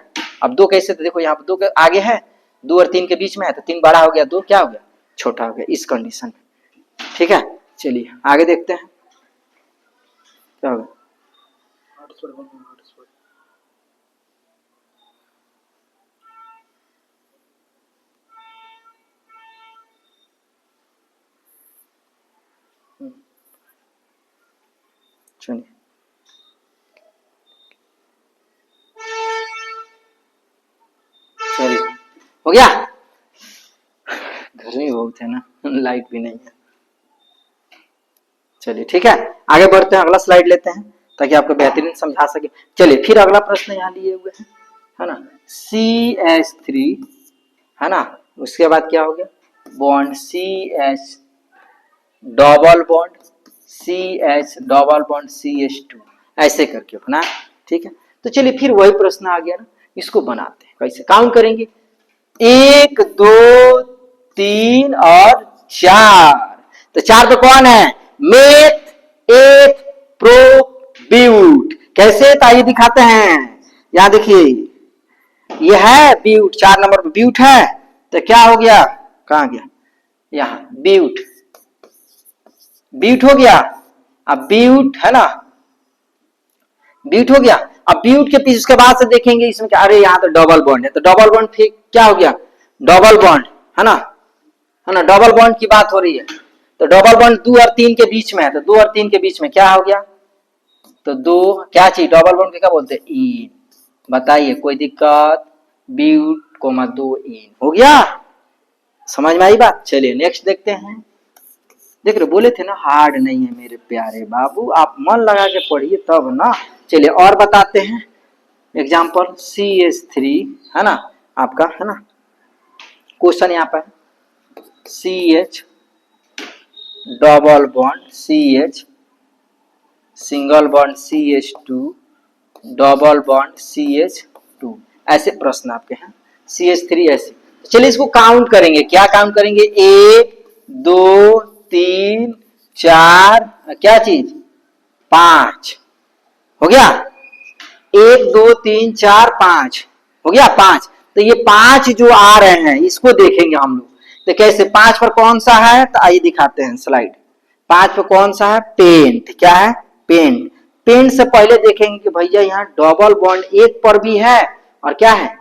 अब 2 कैसे, तो देखो यहाँ पर 2 के आगे है, 2 और 3 के बीच में है, तो 3 बड़ा हो गया, 2 क्या हो गया, छोटा हो गया, इस कंडीशन में। ठीक है, चलिए आगे देखते हैं क्या होगा। चलिए चलिए हो गया, गर्मी बहुत है ना, लाइट भी नहीं है। चलिए ठीक है, आगे बढ़ते हैं, अगला स्लाइड लेते हैं ताकि आपको बेहतरीन समझा सके। चलिए फिर अगला प्रश्न यहाँ लिए हुए हैं, है ना, CH3, है ना, उसके बाद क्या हो गया, bond CH double bond CH double bond CH2, ऐसे करके बना। ठीक है, तो चलिए फिर वही प्रश्न आ गया ना, इसको बनाते हैं, कैसे काउंट करेंगे, 1 2 3 और 4। तो 4 तो कौन है, मेथ एथ प्रो ब्यूट। कैसे, तो आइए दिखाते हैं, यहां देखिए ये है ब्यूट, 4 नंबर पे ब्यूट है। तो क्या हो गया, कहां गया, यहां ब्यूट, ब्यूट हो गया। अब ब्यूट है ना, ब्यूट हो गया। अब ब्यूट के पीछे उसके बाद से देखेंगे इसमें क्या, अरे यहाँ तो डबल बॉन्ड है, तो डबल बॉन्ड फिर क्या हो गया, डबल बॉन्ड, है ना, है ना, डबल बॉन्ड की बात हो रही है। तो डबल बॉन्ड 2 और 3 के बीच में है, तो 2 और 3 के बीच में क्या हो गया, तो 2 क्या चीज, डबल बॉन्ड के क्या बोलते हैं, इन। बताइए कोई दिक्कत, ब्यूट कोमा 2 इन हो गया, समझ में आई बात। चलिए नेक्स्ट देखते हैं। देख रहे, बोले थे ना हार्ड नहीं है मेरे प्यारे बाबू, आप मन लगा के पढ़िए तब ना। चलिए और बताते हैं एग्जाम्पल, CH3 है ना आपका, है ना, क्वेश्चन यहाँ पर CH double bond CH single bond CH2 double bond CH2, ऐसे प्रश्न आपके हैं, CH3 ऐसे। चलिए इसको काउंट करेंगे, क्या काउंट करेंगे, 1 2 3 4, क्या चीज, 5 हो गया, 1 2 3 4 5 हो गया, 5। तो ये 5 जो आ रहे हैं इसको देखेंगे हम लोग, तो कैसे, 5 पर कौन सा है, तो आइए दिखाते हैं स्लाइड। 5 पर कौन सा है, पेंट, क्या है, पेंट। पेंट से पहले देखेंगे कि भैया यहाँ डबल बॉन्ड 1 पर भी है और क्या है,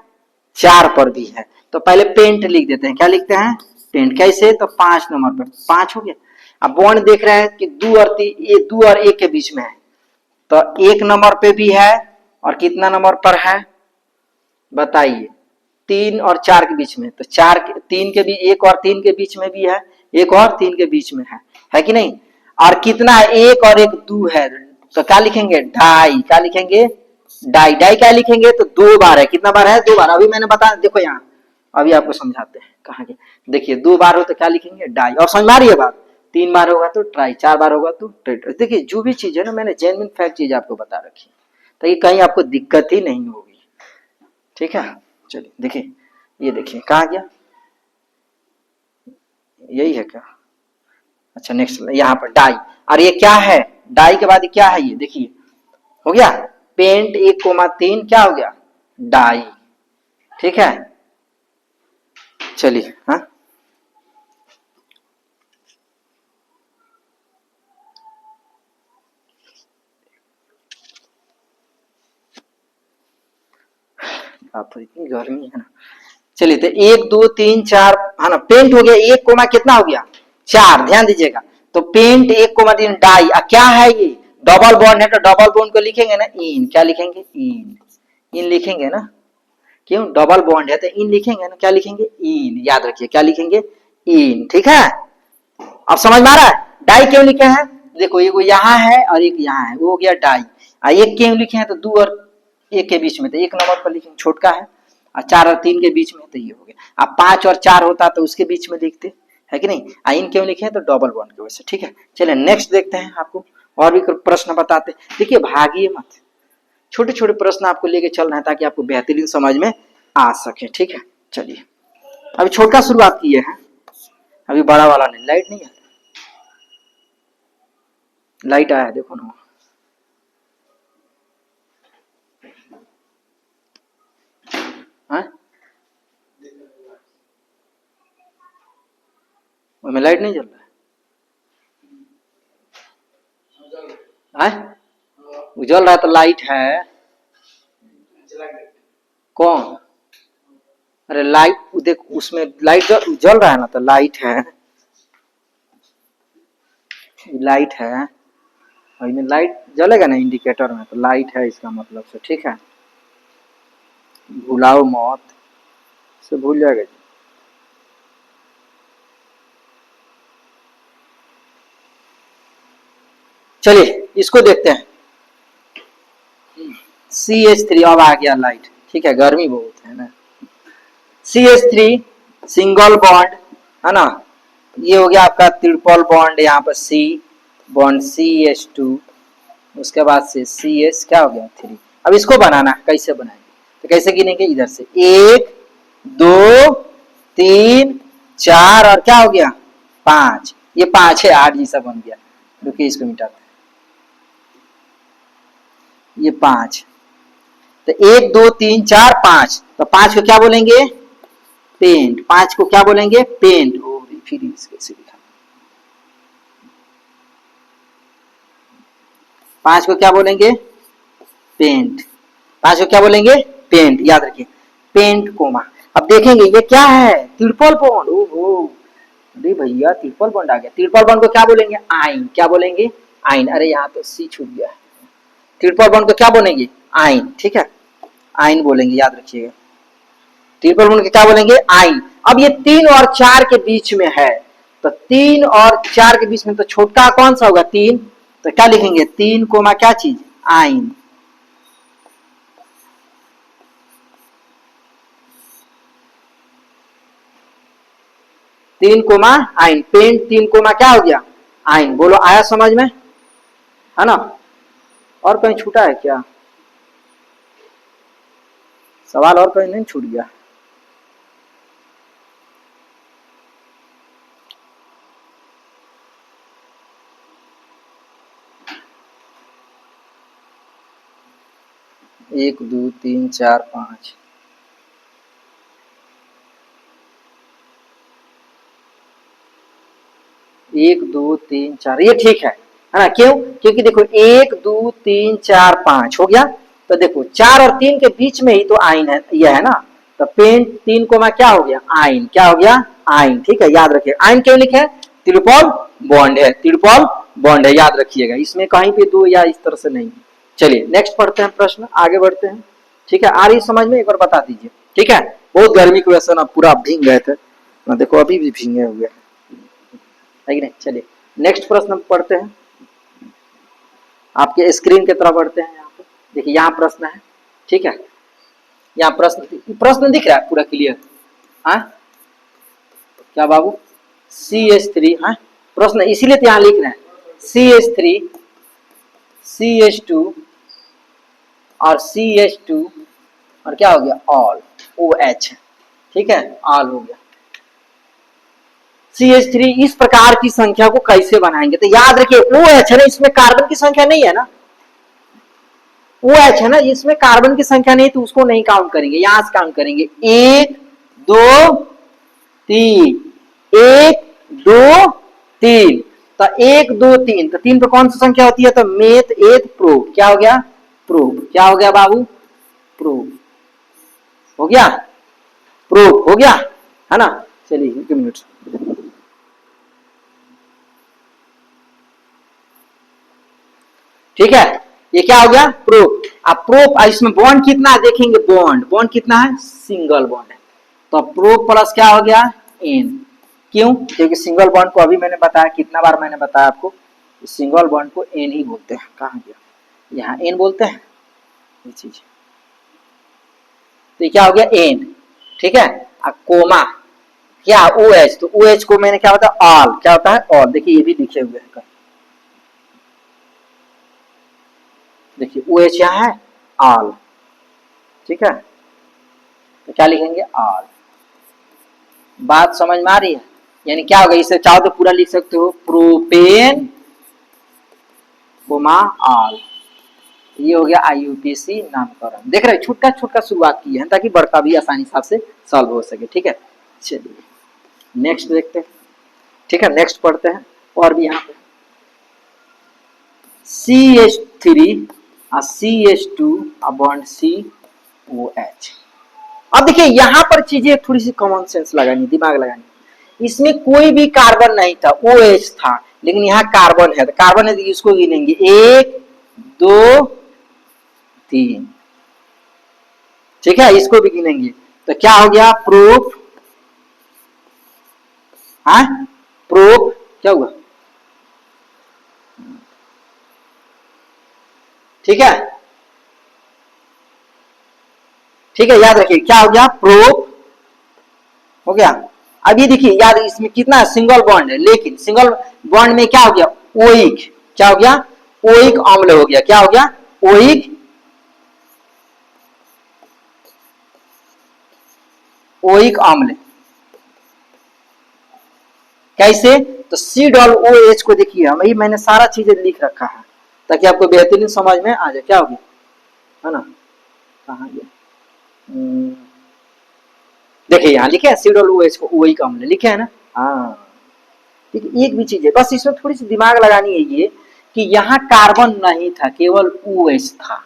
4 पर भी है। तो पहले पेंट लिख देते हैं, क्या लिखते हैं, पेंट। कैसे, तो 5 नंबर पर 5 हो गया। अब बॉन्ड देख रहे हैं कि 2 और 1 के बीच में है, तो 1 नंबर पे भी है और कितना नंबर पर है, बताइए, 3 और 4 के बीच में। तो 4 3 के भी, 1 और 3 के बीच में भी है, 1 और 3 के बीच में है कि नहीं। और कितना है, 1 और 1 2 है, तो क्या लिखेंगे, ढाई। क्या लिखेंगे, डाई। डाई क्या लिखेंगे, तो 2 बार है, कितना बार है, 2 बार। अभी मैंने बता, देखो यहाँ अभी आपको समझाते हैं कहाँ के, देखिए 2 बार हो तो क्या लिखेंगे, डाई। और समझ में आ रही है बात, 3 बार होगा तो ट्राई, 4 बार होगा तो ट्राई। देखिए जो भी चीज है ना, मैंने जेन्युइन फैक्ट चीज आपको बता रखी है, ताकि कहीं आपको दिक्कत ही नहीं होगी। ठीक है, चलिए देखिए, ये देखिए कहाँ गया, यही है क्या, अच्छा नेक्स्ट यहाँ पर डाई। और ये क्या है, डाई के बाद क्या है, ये देखिए हो गया, पेंट 1,3 क्या हो गया, डाई। ठीक है, चलिए हाँ, आप तो इतनी गर्मी है ना। चलिए तो 1 2 3 4 है ना, पेंट हो गया, 1 कोमा कितना हो गया, 4, ध्यान दीजिएगा। तो पेंट 1,3 डाई, क्या है ये, डबल बॉन्ड है, तो डबल बॉन्ड को लिखेंगे ना इन, क्या लिखेंगे, इन। इन लिखेंगे ना, क्यों, डबल बॉन्ड है तो इन लिखेंगे ना, क्या लिखेंगे, इन। याद रखिए क्या लिखेंगे, इन। ठीक है, अब समझ में आ रहा है। डाई क्यों लिखे हैं? देखो एक यहाँ है और एक यहाँ है, वो हो गया डाई। एक क्यों लिखे हैं? तो 2 और 1 के बीच में, तो 1 नंबर पर लिखेंगे, छोटका है। और 4 और 3 के बीच में, तो ये हो गया। अब 5 और 4 होता तो उसके बीच में लिखते, है कि नहीं? इन क्यों लिखे हैं? तो डबल बॉन्ड की वजह से। ठीक है, चलिए नेक्स्ट देखते हैं, आपको और भी प्रश्न बताते। देखिए भागिए मत, छोटे छोटे प्रश्न आपको लेके चल रहे हैं ताकि आपको बेहतरीन समझ में आ सके। ठीक है, चलिए अभी छोटा शुरुआत किए हैं, अभी बड़ा वाला नहीं। लाइट नहीं है, लाइट आया है देखो ना। उसमें लाइट नहीं जल रहा है, उजल रहा है तो लाइट है। कौन? अरे लाइट देख, उसमें लाइट जल रहा है ना, तो लाइट है, लाइट है। और इसमें लाइट जलेगा ना इंडिकेटर में, तो लाइट है इसका मतलब से। ठीक है, भुलाओ मत, से भूल जाएगा। चलिए इसको देखते हैं, CH3। अब आ गया लाइट। ठीक है, गर्मी बहुत है ना। CH3 सिंगल बॉन्ड है ना, ये हो गया आपका ट्रिपल बॉन्ड, यहाँ पर C बॉन्ड CH2, उसके बाद से CS क्या हो गया 3। अब इसको बनाना कैसे बनाएंगे? तो कैसे गिनेंगे? इधर से 1 2 3 4 और क्या हो गया 5। ये 5 है, 8 जैसा बन गया। रुकिए इसको मिटाते हैं। ये 5, तो 1 2 3 4 5, तो 5 को क्या बोलेंगे? पेंट। 5 को क्या बोलेंगे? पेंट। फिर कैसे लिखा? 5 को क्या बोलेंगे? पेंट। 5 को क्या बोलेंगे? पेंट। याद रखिए, पेंट कोमा। अब देखेंगे ये क्या है? Triple bond. ओहो, अरे भैया ट्रिपल बॉन्ड आ गया। ट्रिपल बॉन्ड को क्या बोलेंगे? आइन। क्या बोलेंगे? आइन। अरे यहाँ तो सी छूट गया। ट्रिपल बॉन्ड को क्या बोलेंगे? आइन। ठीक है, आइन बोलेंगे, याद रखिएगा। ट्रिपल बॉन्ड को क्या बोलेंगे? आइन। अब ये 3 और 4 के बीच में है, तो 3 और 4 के बीच में तो छोटा कौन सा होगा? 3। तो क्या लिखेंगे? 3 कोमा क्या चीज? आइन। तीन कोमा आइन। पेंट 3 कोमा क्या हो गया? आइन। बोलो आया समझ में, है ना? और कहीं छूटा है क्या सवाल? और कहीं नहीं छूट गया? एक 2 3 4 5, एक 2 3 4, ये ठीक है ना? क्यों? क्योंकि देखो 1 2 3 4 5 हो गया, तो देखो 4 और 3 के बीच में ही तो आइन है, ये है ना। तो पेंट 3 कोमा क्या हो गया? आइन। क्या हो गया? आइन। ठीक है, याद रखिए। आइन क्यों लिखे हैं? ट्रिपल बॉन्ड है, ट्रिपल बॉन्ड है, याद रखिएगा। इसमें कहीं पे 2 या इस तरह से नहीं। चलिए नेक्स्ट पढ़ते हैं, प्रश्न आगे बढ़ते हैं। ठीक है, आ रही समझ में? एक बार बता दीजिए। ठीक है, बहुत गर्मी की वजह से ना पूरा भीग गए थे ना, देखो अभी भी भीगे हुए है कि नहीं? चलिए नेक्स्ट प्रश्न पढ़ते हैं, आपके स्क्रीन की तरफ बढ़ते हैं। यहाँ पे देखिए, यहाँ प्रश्न है। ठीक है, यहाँ प्रश्न दिख रहा है पूरा क्लियर? हाँ क्या बाबू? CH3, हाँ प्रश्न इसीलिए तो यहाँ लिख रहे हैं, CH3 CH2 और CH2 और क्या हो गया? All OH। ठीक है, ऑल हो गया। CH3 इस प्रकार की संख्या को कैसे बनाएंगे? तो याद रखिए OH है ना, इसमें कार्बन की संख्या नहीं है ना। OH है ना, इसमें कार्बन की संख्या नहीं, तो उसको नहीं काउंट करेंगे, यहां से काउंट करेंगे। 1 2 3, 1 2 3, तो 1 2 3, तो 3 पे कौन सी संख्या होती है? तो मेथ एथ प्रूफ। क्या हो गया? प्रूफ। क्या हो गया बाबू? प्रूफ हो गया, प्रूफ हो गया, है ना? चलिए 1 मिनट। ठीक है, ये क्या हो गया? प्रूफ। अब प्रूफ, इसमें बॉन्ड कितना देखेंगे? बॉन्ड कितना है? सिंगल बॉन्ड है, तो प्रूफ प्लस क्या हो गया? एन। क्यों? क्योंकि सिंगल बॉन्ड को अभी मैंने बताया, कितना बार मैंने बताया आपको, सिंगल बॉन्ड को एन ही बोलते हैं। कहाँ गया, यहाँ एन बोलते हैं ये चीज। तो ये क्या हो गया एन, ठीक है। कोमा क्या ओ एच, तो ओ एच को मैंने क्या होता है ऑल, क्या होता है ऑल। देखिए ये भी लिखे हुए हैं, देखिए ओ एच यहाँ है ऑल, ठीक है। तो क्या लिखेंगे ऑल। बात समझ में आ रही है? यानी क्या होगा, इसे चाहो तो पूरा लिख सकते हो प्रोपेन कोमा ऑल। ये हो गया आईयूपीएसी नामकरण। देख रहे छोटा छोटा शुरुआत की है ताकि बड़का भी आसानी से सॉल्व हो सके, ठीक है। चलिए नेक्स्ट देखते हैं, ठीक है। नेक्स्ट पढ़ते हैं। और भी यहाँ पे CH3 CH2 बॉन्ड COH। अब देखिए यहाँ पर चीजें थोड़ी सी कॉमन सेंस लगानी, दिमाग लगानी। इसमें कोई भी कार्बन नहीं था, OH था, लेकिन यहाँ कार्बन है। तो कार्बन है तो इसको गिनेंगे 1 2 3, ठीक है। इसको भी गिनेंगे तो क्या हो गया प्रूफ, हाँ प्रूफ क्या हुआ, ठीक है, ठीक है। याद रखिए क्या हो गया प्रूफ हो गया। अब ये देखिए याद, इसमें कितना सिंगल बॉन्ड है, लेकिन सिंगल बॉन्ड में क्या हो गया ओइक, क्या हो गया ओइक अम्ल हो गया। क्या हो गया ओइक, ओइक अम्ल। कैसे? तो COOH को देखिए, हम मैंने सारा चीजें लिख रखा है ताकि आपको बेहतरीन समझ में आ जाए। क्या हो गया, है ना, कहाँ गया, देखिए यहाँ लिखे है COOH को ओइक अम्ल लिखे है ना। हाँ ठीक है। एक भी चीज है बस इसमें थोड़ी सी दिमाग लगानी है, ये कि यहाँ कार्बन नहीं था, केवल OH था।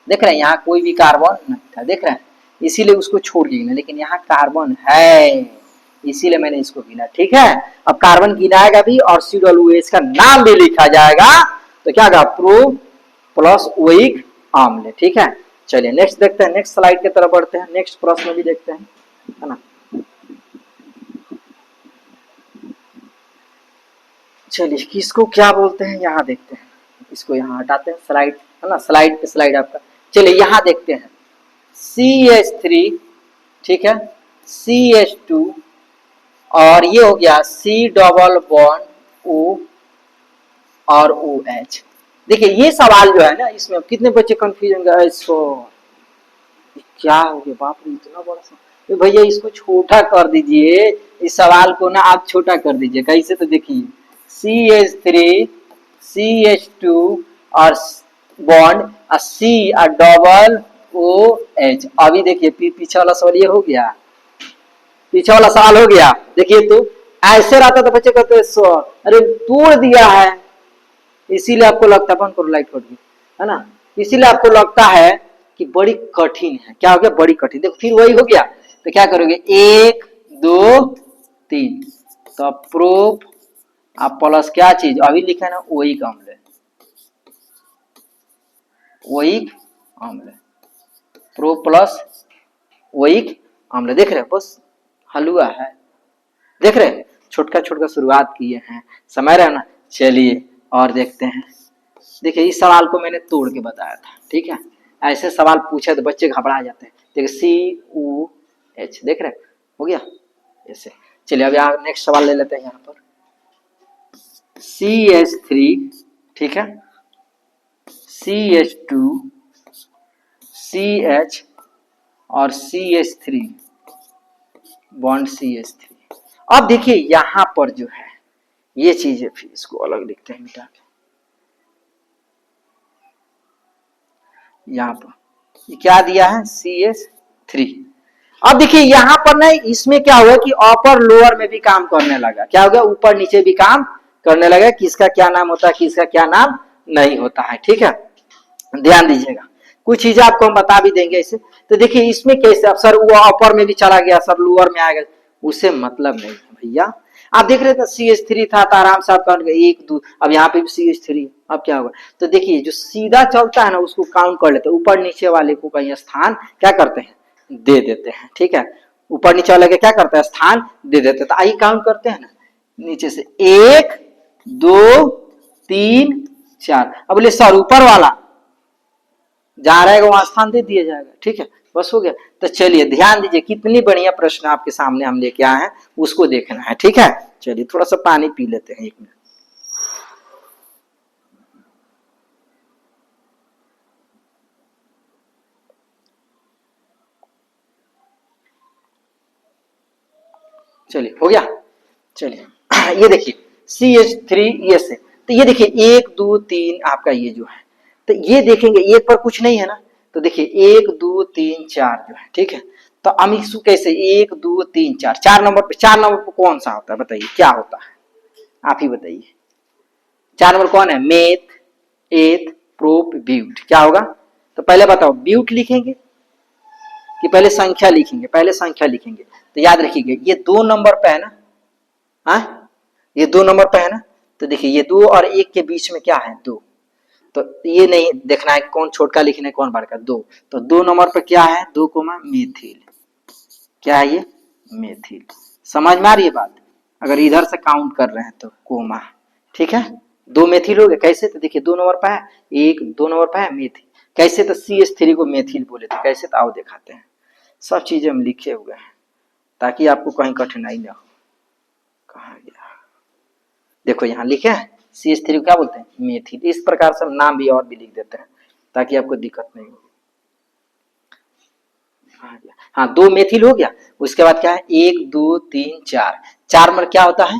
देख रहे हैं यहाँ कोई भी कार्बन नहीं था, देख रहे हैं, इसीलिए उसको छोड़ गिना। लेकिन यहाँ कार्बन है, इसीलिए मैंने इसको गिना, ठीक है। अब कार्बन गिनाएगा भी और COOH का नाम भी लिखा जाएगा, तो क्या होगा प्रो प्लस ओइक अम्ल, ठीक है। चलिए नेक्स्ट देखते हैं, नेक्स्ट स्लाइड की तरफ बढ़ते हैं, नेक्स्ट प्रश्न भी देखते हैं, है ना। चलिए किसको क्या बोलते हैं यहाँ देखते हैं, इसको यहाँ हटाते हैं, स्लाइड है ना, स्लाइड पे स्लाइड आपका। चलिए यहाँ देखते हैं CH3, ठीक है, CH2 और ये हो गया C डबल बॉन्ड O और OH। देखिए ये सवाल जो है ना, इसमें कितने बच्चे कंफ्यूजन गए, इसको क्या हो गया, बाप रे इतना बड़ा सा, तो भैया इसको छोटा कर दीजिए, इस सवाल को ना आप छोटा कर दीजिए। कैसे? तो देखिए CH3 CH2 और बॉन्ड C और डबल OH। अभी देखिए पीछे वाला सवाल ये हो गया, पीछे वाला सवाल हो गया। देखिए तो ऐसे रहता तो बच्चे कहते अरे तोड़ दिया है, इसीलिए आपको लगता है, बंद करो लाइट कट गई, है ना, इसीलिए आपको लगता है कि बड़ी कठिन है। क्या हो गया बड़ी कठिन, देखो फिर वही हो गया। तो क्या करोगे 1 2 3, तो प्रूफ आप प्लस क्या चीज अभी लिखा है ना ओइक अम्ल, ओइक अम्ल, प्रूफ प्लस ओइक अम्ल। देख रहे बस हलुआ है, देख रहे छोटका छोटका शुरुआत किए हैं, समय रहना। चलिए और देखते हैं। देखिए इस सवाल को मैंने तोड़ के बताया था, ठीक है। ऐसे सवाल पूछे तो बच्चे घबरा जाते हैं। देखिए COH देख रहे हो गया ऐसे। चलिए अब यहाँ नेक्स्ट सवाल ले लेते हैं। यहाँ पर CH3, ठीक है, CH2 CH और CH3 बॉन्ड CH3। अब देखिए यहां पर जो है ये चीज है, फिर इसको अलग लिखते हैं मिटा के। यहां पर ये क्या दिया है CH3। अब देखिए यहां पर ना इसमें क्या हुआ कि अपर लोअर में भी काम करने लगा। क्या हो गया ऊपर नीचे भी काम करने लगा, किसका क्या नाम होता है किसका क्या नाम नहीं होता है, ठीक है। ध्यान दीजिएगा, कुछ चीजें आपको हम बता भी देंगे इसे। तो देखिए इसमें कैसे, अब सर वो अपर में भी चला गया, सर लोअर में आ गया, उसे मतलब नहीं है भैया। आप देख रहे थे CH3 था तो आराम से आप काउंट कर 1 2, अब यहाँ पे भी CH3, अब क्या होगा। तो देखिए जो सीधा चलता है ना उसको काउंट कर लेते हैं, ऊपर नीचे वाले को कहीं स्थान क्या करते हैं दे देते हैं, ठीक है। ऊपर नीचे वाले का क्या करते हैं स्थान दे देते हैं। तो आइए काउंट करते हैं ना, नीचे से 1 2 3 4। अब बोले सर ऊपर वाला जहां रहेगा वहां स्थान दे दिया जाएगा। ठीक है, बस हो गया। तो चलिए ध्यान दीजिए, कितनी बढ़िया प्रश्न आपके सामने हम लेके आए हैं, उसको देखना है। ठीक है, चलिए थोड़ा सा पानी पी लेते हैं, 1 मिनट। चलिए हो गया। चलिए ये देखिए CH3 से, तो ये देखिए 1 2 3 आपका ये जो है, तो ये देखेंगे एक पर कुछ नहीं है ना, तो देखिए 1 2 3 4 जो है। ठीक है, तो हम इसको कैसे 1 2 3 4, 4 नंबर पे, 4 नंबर पे कौन सा होता है बताइए, क्या होता है, आप ही बताइए। 4 नंबर कौन है, मेथ एथ प्रोप ब्यूट, क्या होगा। तो पहले बताओ ब्यूट लिखेंगे कि पहले संख्या लिखेंगे, पहले संख्या लिखेंगे। तो याद रखिएगा ये 2 नंबर पे है ना, हाँ ये 2 नंबर पे है ना, तो देखिए ये 2 और 1 के बीच में क्या है, 2। तो ये नहीं देखना है कि कौन छोटका लिखना है कौन बड़का, 2। तो 2 नंबर पे क्या है, 2 कोमा मेथिल, क्या है ये, मेथिल। समझ में आ रही है बात, अगर इधर से काउंट कर रहे हैं तो कोमा। ठीक है, 2 मेथिल हो गए, कैसे, तो देखिए 2 नंबर पे है 1, 2 नंबर पे है मेथिल, कैसे, तो CH3 को मेथिल बोले थे, कैसे, तो आओ दिखाते हैं। सब चीजें हम लिखे हुए हैं ताकि आपको कहीं कठिनाई ना हो। कहा गया, देखो यहाँ लिखे हैं CH3 को क्या बोलते हैं, मेथिल। इस प्रकार से हम नाम भी और भी लिख देते हैं ताकि आपको दिक्कत नहीं हो। हाँ 2 मेथिल हो गया, उसके बाद क्या है 1 2 3 4, 4 में क्या होता है,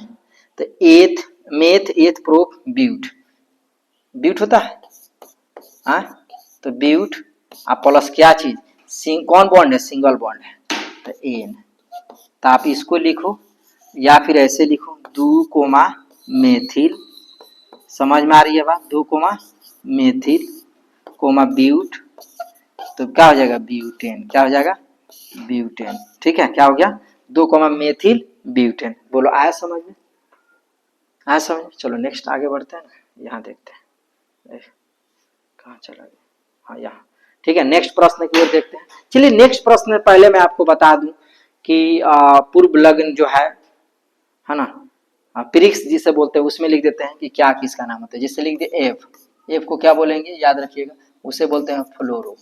तो एथ मेथ एथ प्रोप ब्यूट, ब्यूट होता है, हाँ तो ब्यूट आप प्लस क्या चीज, कौन बॉन्ड है, सिंगल बॉन्ड है, तो एन। तो आप इसको लिखो या फिर ऐसे लिखो 2 कोमा मेथिल, समझ में आ रही है बात, 2 कोमा मेथिल कोमा ब्यूट, तो क्या हो जाएगा ब्यूटेन, क्या हो जाएगा ब्यूटेन। ठीक है, क्या हो गया 2 कोमा मेथिल ब्यूटेन। बोलो आया समझ में, आया समझ में। चलो नेक्स्ट आगे बढ़ते हैं ना, यहाँ देखते हैं कहाँ चला गया, हाँ यहाँ। ठीक है, नेक्स्ट प्रश्न की ओर देखते हैं। चलिए नेक्स्ट प्रश्न पहले मैं आपको बता दूं कि पूर्व लग्न जो है ना, प्रिक्स जिसे बोलते हैं, उसमें लिख देते हैं कि क्या किसका नाम होता है। जिससे लिख दिए एफ, एफ को क्या बोलेंगे याद रखिएगा, उसे बोलते हैं फ्लोरो।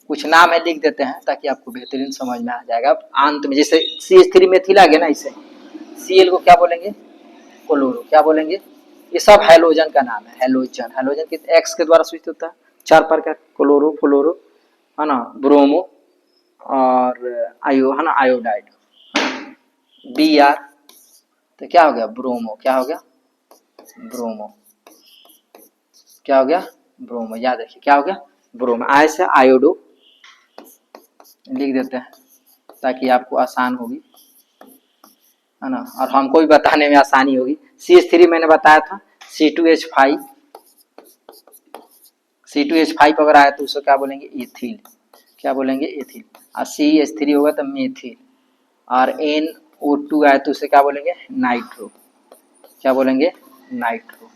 कुछ नाम है लिख देते हैं ताकि आपको बेहतरीन समझ में आ जाएगा। अंत में जैसे CH3 मेथिल आ गया ना, इसे Cl को क्या बोलेंगे, क्लोरो, क्या बोलेंगे, ये सब हैलोजन का नाम है। हैलोजन, हैलोजन के एक्स के द्वारा सूचित होता है, 4 प्रकार, क्लोरो फ्लोरो है ना, ब्रोमो और आयो है ना, आयोडाइड, Br, तो क्या हो गया ब्रोमो, क्या हो गया ब्रोमो, क्या हो गया ब्रोमो, याद रखिए क्या हो गया ब्रोमो। आय से आयोडो लिख देते हैं ताकि आपको आसान होगी, है ना, और हमको भी बताने में आसानी होगी। CH3 मैंने बताया था C2H5, C2H5 अगर आया तो उसको क्या बोलेंगे एथिल, क्या बोलेंगे एथिल। और CH3 होगा तो मेथिल, और NO2 आया तो उसे क्या बोलेंगे नाइट्रो, क्या बोलेंगे नाइट्रो।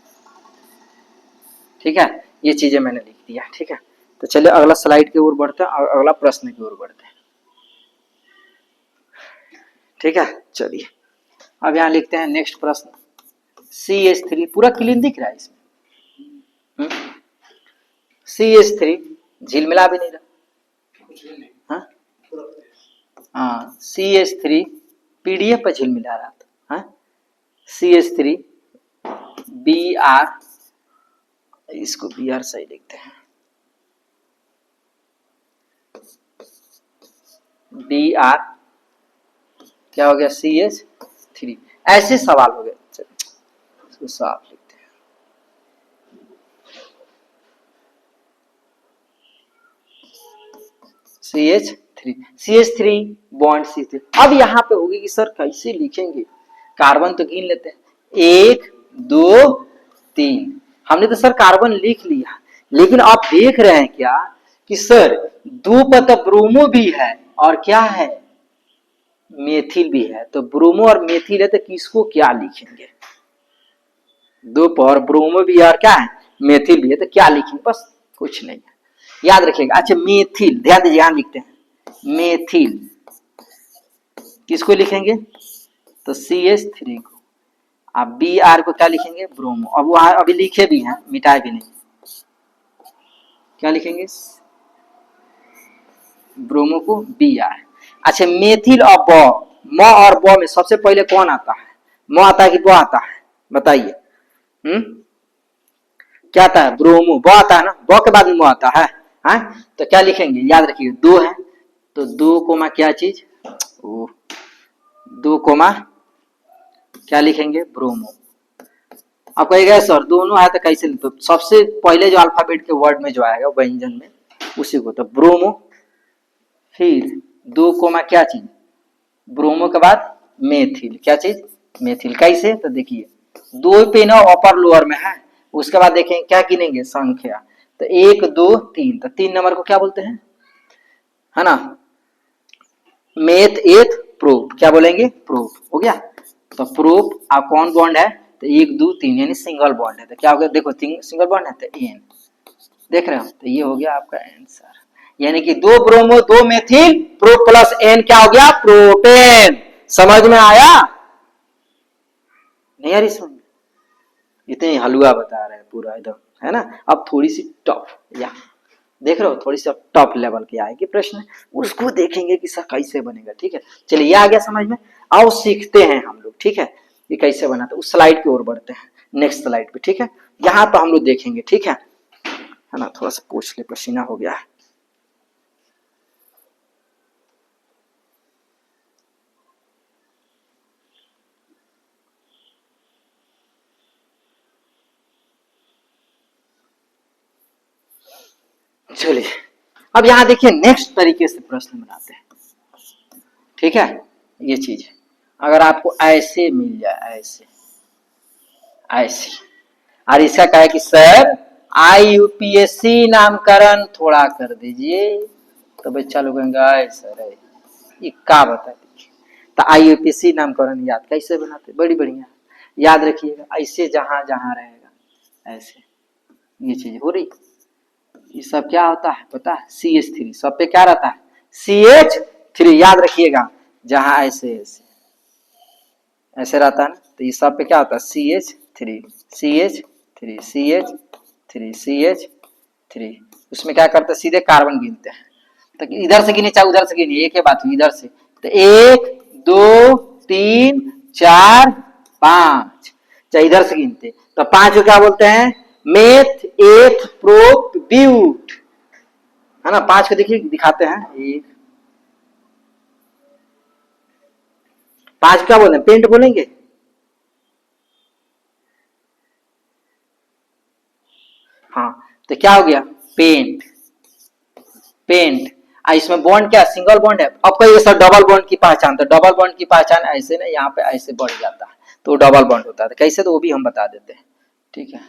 ठीक है, ये चीजें मैंने लिख दिया। ठीक है, तो चलिए अगला स्लाइड की ओर बढ़ते हैं और अगला प्रश्न की ओर बढ़ते हैं। ठीक है, चलिए अब यहाँ लिखते हैं नेक्स्ट प्रश्न। CH3 पूरा क्लीन दिख रहा है इसमें, CH3 झिलमिला भी नहीं रहा, हाँ CH3 PDF पर झिलमिला रहा था, हाँ CH3 Br, इसको Br सही लिखते हैं, Br क्या हो गया CH3। ऐसे सवाल हो गए, इसको साफ लिखते हैं, CH3 बॉन्ड C3। अब यहाँ पे होगी कि सर कैसे लिखेंगे, कार्बन तो गिन लेते हैं 1 2 3, हमने तो सर कार्बन लिख लिया, लेकिन आप देख रहे हैं क्या कि सर 2 पर तो ब्रोमो भी है और क्या है मेथिल भी है, तो ब्रोमो और मेथिल है तो किसको क्या लिखेंगे, 2 पर ब्रोमो भी है और क्या है मेथिल भी है, तो क्या लिखेंगे, बस कुछ नहीं है, याद रखिएगा। अच्छा मेथिल, ध्यान दीजिए यहां लिखते हैं मेथिल, किसको लिखेंगे तो CH3 को, आप बी आर को क्या लिखेंगे, ब्रोमो। अब वहां अभी लिखे भी हैं, मिटाए भी नहीं, क्या लिखेंगे, ब्रोमो को बी आर। अच्छा, मेथिल और ब, म और ब में सबसे पहले कौन आता है, म आता है कि ब आता है, बताइए। क्या आता है, ब्रोमो, ब आता है ना, ब के बाद में म आता है। हाँ, तो क्या लिखेंगे, याद रखिए, दो है तो दो कोमा क्या चीज, ओ, दो कोमा क्या लिखेंगे, ब्रोमो। अब कहेगा सर दोनों है तो कैसे, तो सबसे पहले जो अल्फाबेट के वर्ड में जो आएगा व्यंजन में उसी को, तो ब्रोमो, फिर दो कोमा क्या चीज, ब्रोमो के बाद मेथिल, क्या चीज, मेथिल। कैसे, तो देखिए दो पे ना अपर लोअर में है, उसके बाद देखें क्या गिनेंगे, संख्या, तो एक दो तीन, तो तीन नंबर को क्या बोलते हैं, है ना, मेथ एथ प्रोप, क्या बोलेंगे, प्रोप, हो गया। तो प्रोप आप कौन बॉन्ड है, तो एक दो तीन यानी सिंगल बॉन्ड है, तो क्या हो गया, देखो सिंगल बॉन्ड है तो एन, देख रहे हो, तो ये हो गया आपका आंसर। यानी कि दो ब्रोमो दो मेथिल, प्रो प्लस एन क्या हो गया, प्रोपेन। समझ में आया, नहीं यार समझ, इतने हलवा बता रहे हैं पूरा एकदम, है ना। अब थोड़ी सी टफ, या देख रहे हो थोड़ी सी टॉप लेवल की आएगी प्रश्न, उसको देखेंगे कि सर कैसे बनेगा, ठीक है। चलिए ये आ गया समझ में, आओ सीखते हैं हम लोग, ठीक है, ये कैसे बना, तो उस स्लाइड की ओर बढ़ते हैं, नेक्स्ट स्लाइड पे, ठीक है। यहाँ तो हम लोग देखेंगे, ठीक है ना, थोड़ा सा पूछ ले, पसीना हो गया है। चलिए अब यहाँ देखिए नेक्स्ट तरीके से प्रश्न बनाते हैं, ठीक है। ये चीज अगर आपको ऐसे मिल जाए, ऐसे ऐसे, और इसका कहा है कि सर IUPAC नामकरण थोड़ा कर दीजिए, तो बच्चा लोग कहेंगे सर ये क्या बता दीजिए। तो IUPAC नामकरण याद कैसे बनाते, बड़ी बढ़िया, याद रखिएगा, ऐसे जहां जहां रहेगा ऐसे, ये चीज हो रही, ये सब क्या होता है पता है, CH3, सब पे क्या रहता है, CH3, याद रखिएगा, जहां ऐसे ऐसे ऐसे रहता है ना, तो ये सब पे क्या होता है, CH3 CH3 CH3 CH3, उसमें क्या करते हैं, सीधे कार्बन गिनते हैं, तो इधर से गिने चाहे उधर से गिने, एक ही बात हुई, इधर से तो एक दो तीन चार पांच, चाहे इधर से गिनते, तो पांच को क्या बोलते हैं, मेथ एथ प्रोप ब्यूट, है ना। पांच को देखिए दिखाते हैं, एक, पांच क्या बोले, पेंट बोलेंगे, हाँ, तो क्या हो गया, पेंट, पेंट। इसमें बॉन्ड क्या, सिंगल बॉन्ड है। अब कहिए सर डबल बॉन्ड की पहचान, तो डबल बॉन्ड की पहचान ऐसे ना, यहाँ पे ऐसे बढ़ जाता है तो डबल बॉन्ड होता है, तो कैसे, तो वो भी हम बता देते हैं, ठीक है।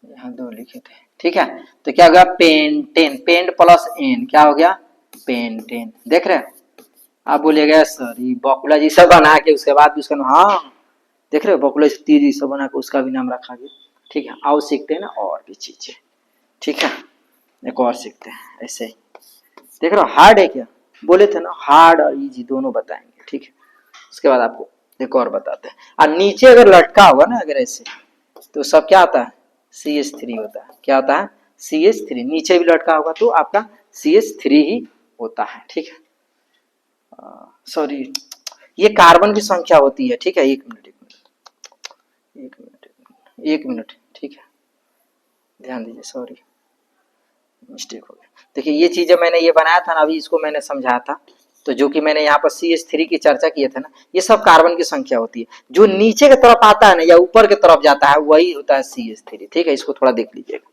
यहाँ दो लिखे थे, ठीक है। तो क्या हो गया, पेंटेन, पेंट प्लस एन क्या हो गया, पेंटेन, देख रहे हैं। आप बोलिएगा सर ये बकुला जी सब बना के उसके बाद उसका नाम, हाँ देख रहे हो, बकुला तीर जी सब बना के उसका भी नाम रखा गया, ठीक है। आओ सीखते हैं ना और भी चीजें, ठीक है, एक और सीखते हैं ऐसे ही, देख रहे हो हार्ड है क्या, बोले थे ना हार्ड और इजी दोनों बताएंगे, ठीक है। उसके बाद आपको एक और बताते हैं, और नीचे अगर लटका होगा ना अगर ऐसे, तो सब क्या आता है, CH3 होता है, क्या होता है, CH3, नीचे भी लटका होगा तो आपका CH3 ही होता है, ठीक है। सॉरी, ये कार्बन की संख्या होती है, ठीक है, एक मिनट एक मिनट एक मिनट एक मिनट, ठीक है, ध्यान दीजिए, सॉरी मिस्टेक हो गया। देखिए ये चीजें मैंने ये बनाया था ना, अभी इसको मैंने समझाया था, तो जो कि मैंने यहाँ पर CH3 की चर्चा किए थे ना, ये सब कार्बन की संख्या होती है, जो नीचे की तरफ आता है ना या ऊपर की तरफ जाता है वही होता है CH3, ठीक है। इसको थोड़ा देख लीजिएगा,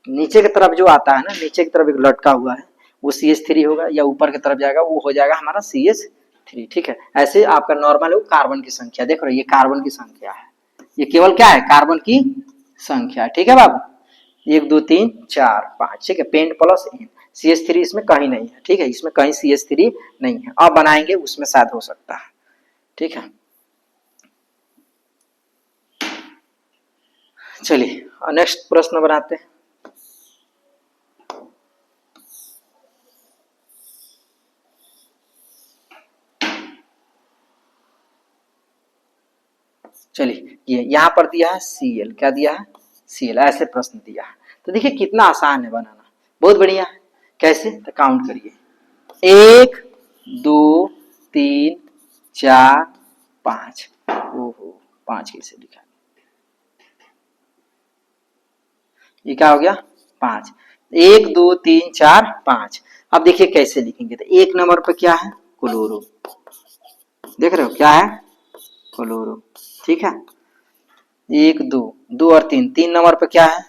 नीचे की तरफ जो आता है ना, नीचे की तरफ एक लटका हुआ है वो CH3 होगा, या ऊपर की तरफ जाएगा वो हो जाएगा हमारा CH3, ठीक है। ऐसे आपका नॉर्मल है वो कार्बन की संख्या, देख रहे हो ये कार्बन की संख्या है, ये केवल क्या है, कार्बन की संख्या, ठीक है बाबू, एक दो तीन चार पांच, ठीक है, पेंट प्लस एन, CH3 इसमें कहीं नहीं है, ठीक है, इसमें कहीं CH3 नहीं है, अब बनाएंगे उसमें शायद हो सकता है, ठीक है। चलिए नेक्स्ट प्रश्न बनाते हैं, चलिए ये यहाँ पर दिया है Cl, क्या दिया है Cl, ऐसे प्रश्न दिया है। तो देखिए कितना आसान है बनाना, बहुत बढ़िया है। कैसे, तो काउंट करिए 1 2 3 4 5। ओहो 5 कैसे लिखा, ये क्या हो गया 5, 1 2 3 4 5। अब देखिए कैसे लिखेंगे, तो एक नंबर पे क्या है क्लोरो, देख रहे हो क्या है क्लोरो, ठीक है। 1 2 2 और 3, 3 नंबर पे क्या है,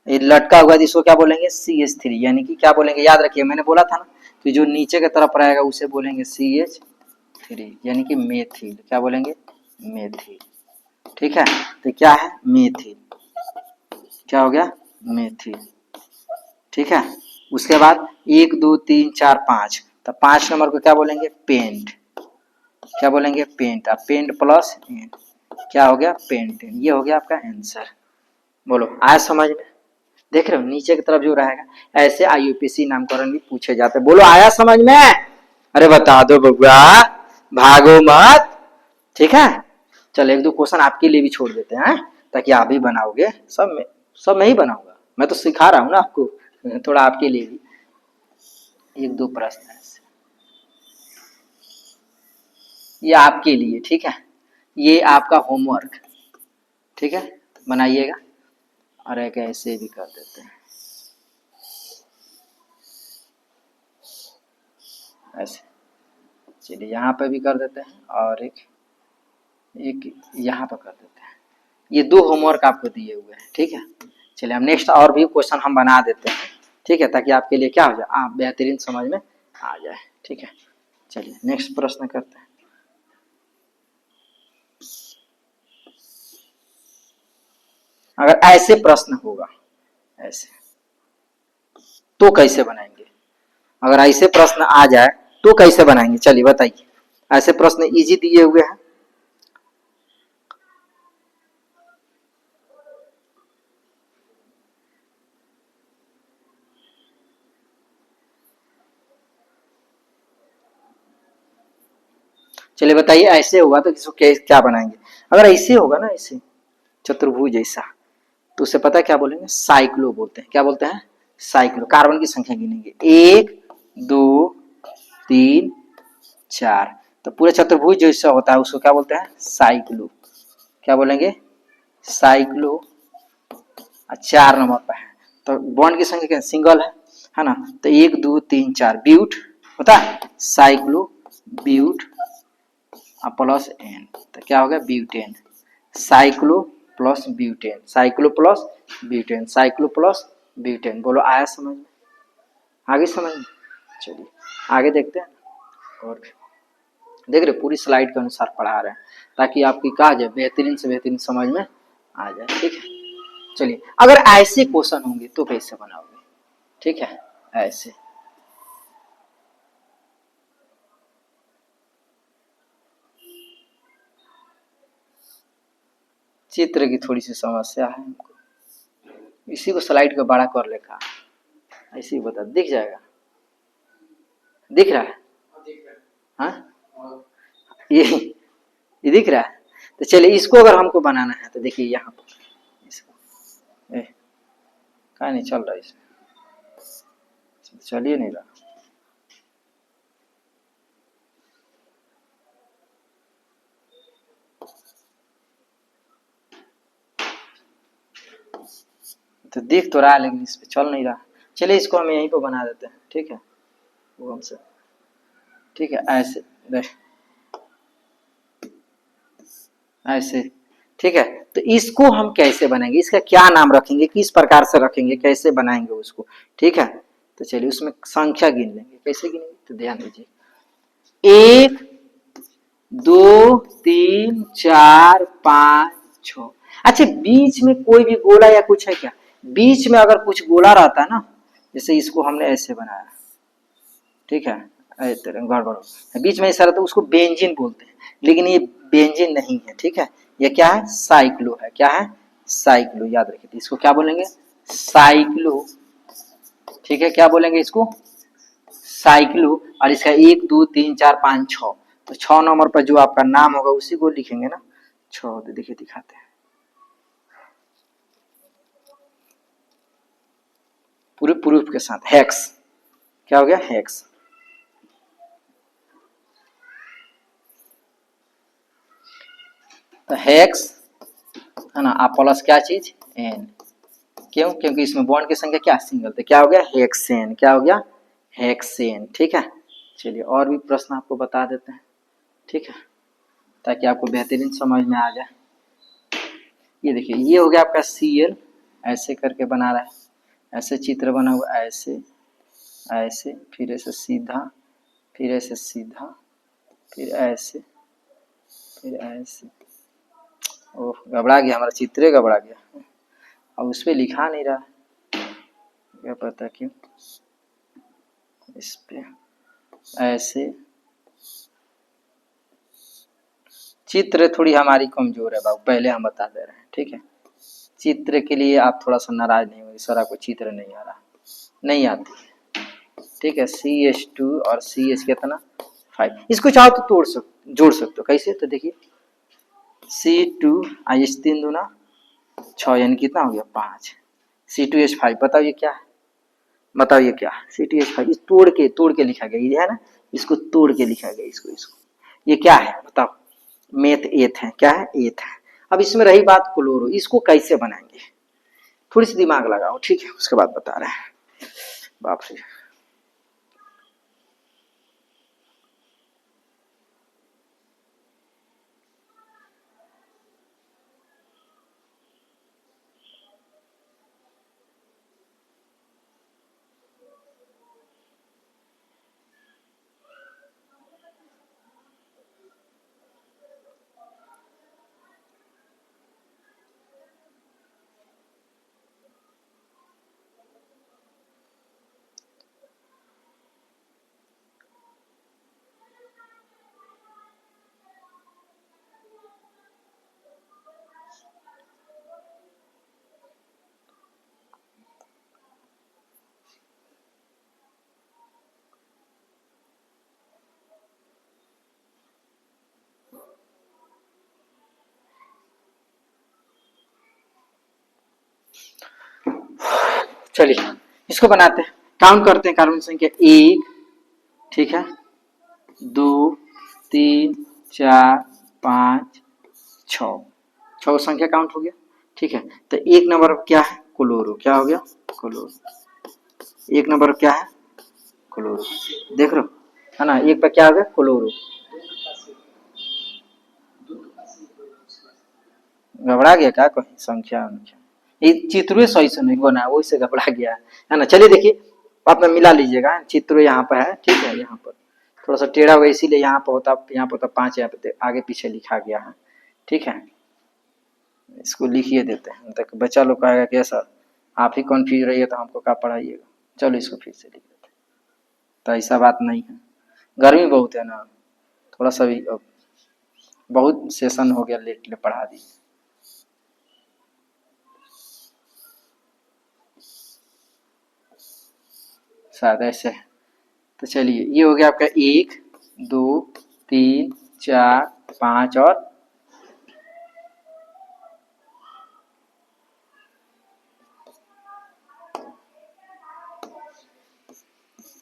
ये लटका हुआ जिसको क्या बोलेंगे CH3, यानी कि क्या बोलेंगे, याद रखिए मैंने बोला था ना कि जो नीचे की तरफ रहेगा उसे बोलेंगे CH3, यानी कि मेथिल, क्या बोलेंगे मेथिल, ठीक है। तो क्या है मेथिल, क्या हो गया मेथिल, ठीक है। उसके बाद 1 2 3 4 5, तो 5 नंबर को क्या बोलेंगे पेंट, क्या बोलेंगे पेंट, अब पेंट प्लस एंट, क्या हो गया पेंट, ये हो गया आपका आंसर। बोलो आया समझ में, देख रहे हो नीचे की तरफ जो रहेगा, ऐसे IUPAC नामकरण भी पूछे जाते हैं। बोलो आया समझ में, अरे बता दो बबुआ, भागो मत, ठीक है। चलो एक दो क्वेश्चन आपके लिए भी छोड़ देते हैं ताकि आप भी बनाओगे, सब मैं ही बनाऊंगा, मैं तो सिखा रहा हूँ ना आपको, थोड़ा आपके लिए भी एक दो प्रश्न है, ये आपके लिए, ठीक है, ये आपका होमवर्क, ठीक है, बनाइएगा। और एक ऐसे भी कर देते हैं, ऐसे, चलिए यहाँ पे भी कर देते हैं, और एक यहाँ पर कर देते हैं। ये दो होमवर्क आपको दिए हुए हैं, ठीक है। चलिए हम नेक्स्ट और भी क्वेश्चन हम बना देते हैं, ठीक है, ताकि आपके लिए क्या हो जाए, आप बेहतरीन समझ में आ जाए, ठीक है। चलिए नेक्स्ट प्रश्न करते हैं। अगर ऐसे प्रश्न होगा, ऐसे तो कैसे बनाएंगे, अगर ऐसे प्रश्न आ जाए तो कैसे बनाएंगे, चलिए बताइए। ऐसे प्रश्न इजी दिए हुए हैं, चलिए बताइए ऐसे होगा तो किसको क्या बनाएंगे। अगर ऐसे होगा ना, ऐसे चतुर्भुज जैसा, तो उसे पता है क्या बोलेंगे साइक्लो बोलते हैं, क्या बोलते हैं साइक्लो। कार्बन की संख्या गिनेंगे 1 2 3 4, तो पूरे चतुर्भुज जैसा होता है उसको क्या बोलते हैं साइक्लो, क्या बोलेंगे साइक्लो। 4 नंबर पर है, तो बॉन्ड की संख्या क्या सिंगल है ना, तो 1 2 3 4 ब्यूट होता है साइक्लो ब्यूट प्लस एन, तो क्या हो गया butane, cyclo plus butane, cyclo plus butane, cyclo plus butane. बोलो आया समझ में, आगे समझ में। चलिए आगे देखते हैं, और देख रहे पूरी स्लाइड के अनुसार पढ़ा रहे हैं ताकि आपकी कहा जाए बेहतरीन से बेहतरीन समझ में आ जाए, ठीक है। चलिए अगर ऐसे क्वेश्चन होंगे तो कैसे बनाओगे, ठीक है, ऐसे चित्र की थोड़ी सी समस्या है हमको, इसी को स्लाइड को बड़ा कर लेगा, ऐसे ही बता दिख जाएगा, दिख रहा है हाँ ये दिख रहा है। तो चलिए इसको अगर हमको बनाना है तो देखिए यहाँ पर इसको कहाँ नहीं चल रहा है, इसमें चलिए नहीं रहा, तो दिख तो रहा है लेकिन इस पे चल नहीं रहा। चलिए इसको हम यहीं पर बना देते हैं, ठीक है, वो हमसे, ठीक है, ऐसे देख ऐसे, ठीक है। तो इसको हम कैसे बनाएंगे, इसका क्या नाम रखेंगे, किस प्रकार से रखेंगे, कैसे बनाएंगे उसको, ठीक है। तो चलिए उसमें संख्या गिन लेंगे, कैसे गिनेंगे, तो ध्यान दीजिए 1 2 3 4 5 6। अच्छा बीच में कोई भी गोला या कुछ है क्या, बीच में अगर कुछ गोला रहता है ना, जैसे इसको हमने ऐसे बनाया, ठीक है, गड़बड़ बीच में ऐसा रहता है उसको बेंजीन बोलते हैं, लेकिन ये बेंजीन नहीं है, ठीक है, ये क्या है साइक्लो है, क्या है साइक्लो, याद रखिए इसको क्या बोलेंगे साइक्लो, ठीक है, क्या बोलेंगे इसको साइक्लो। और इसका 1 2 3 4 5 6, तो 6 नंबर पर जो आपका नाम होगा उसी को लिखेंगे ना, 6 होते, देखिए दिखाते हैं पूरे प्रूफ के साथ। हेक्स क्या हो गया, हेक्स। तो हेक्स है ना, आप प्लस क्या चीज एन, क्यों, क्योंकि इसमें बॉन्ड की संख्या क्या सिंगल, तो क्या हो गया हेक्सेन, क्या हो गया हेक्सेन। ठीक है, चलिए और भी प्रश्न आपको बता देते हैं, ठीक है, ताकि आपको बेहतरीन समझ में आ जाए। ये देखिए, ये हो गया आपका Cl, ऐसे करके बना रहा है, ऐसे चित्र बना हुआ, ऐसे ऐसे, फिर ऐसे सीधा, फिर ऐसे सीधा, फिर ऐसे, फिर ऐसे। ओह, घबरा गया हमारा चित्र, घबरा गया, अब उस पर लिखा नहीं रहा, क्या पता क्यों। इस पे ऐसे, चित्र थोड़ी हमारी कमजोर है बाबू, पहले हम बता दे रहे हैं, ठीक है। चित्र के लिए आप थोड़ा सा नाराज नहीं होंगे, सर आपको चित्र नहीं आ रहा, नहीं आती है, ठीक है। CH2 और CH कितना 5, इसको चाहो तो जोड़ सकते हो, कैसे, तो देखिए C2H 3 दूना 6, यानी कितना हो गया 5, C2H5, बताओ ये क्या है, बताओ ये क्या है, C2H5, इस तोड़ के लिखा गया, ये है ना, इसको तोड़ के लिखा गया, इसको ये क्या है बताओ, मेथ एथ है, क्या है एथ है। अब इसमें रही बात क्लोरो, इसको कैसे बनाएंगे, थोड़ी सी दिमाग लगाओ, ठीक है, उसके बाद बता रहे हैं। बाप रे, चलिए इसको बनाते हैं, काउंट करते हैं कार्बन संख्या 1, ठीक है, 2, 3, 4, 5, 6, 6 संख्या काउंट हो गया, ठीक है। तो एक नंबर क्या है क्लोरो, क्या हो गया क्लोरो, एक नंबर क्या है क्लोरो, देख रहे हो है ना, एक पे क्या हो गया क्लोरो, घबरा गया क्या कोई संख्या, ये चित्र सही से नहीं बना, वही से घबरा गया है ना। चलिए देखिए, आप मिला लीजिएगा, चित्र यहाँ पर है, ठीक है, यहाँ पर थोड़ा सा टेढ़ा हुआ, इसीलिए यहाँ पर होता 5, यहाँ पे आगे पीछे लिखा गया है, ठीक है। इसको लिखिए देते हैं, तक बच्चा लोग कहेगा कि सर आप ही कन्फ्यूज रहिए तो हमको क्या पढ़ाइएगा, चलो इसको फिर से लिख देते हैं, तो ऐसा बात नहीं है, गर्मी बहुत है ना, थोड़ा सा भी बहुत सेशन हो गया, लेट पढ़ा दी, शायद ऐसे। तो चलिए ये हो गया आपका 1, 2, 3, 4, 5 और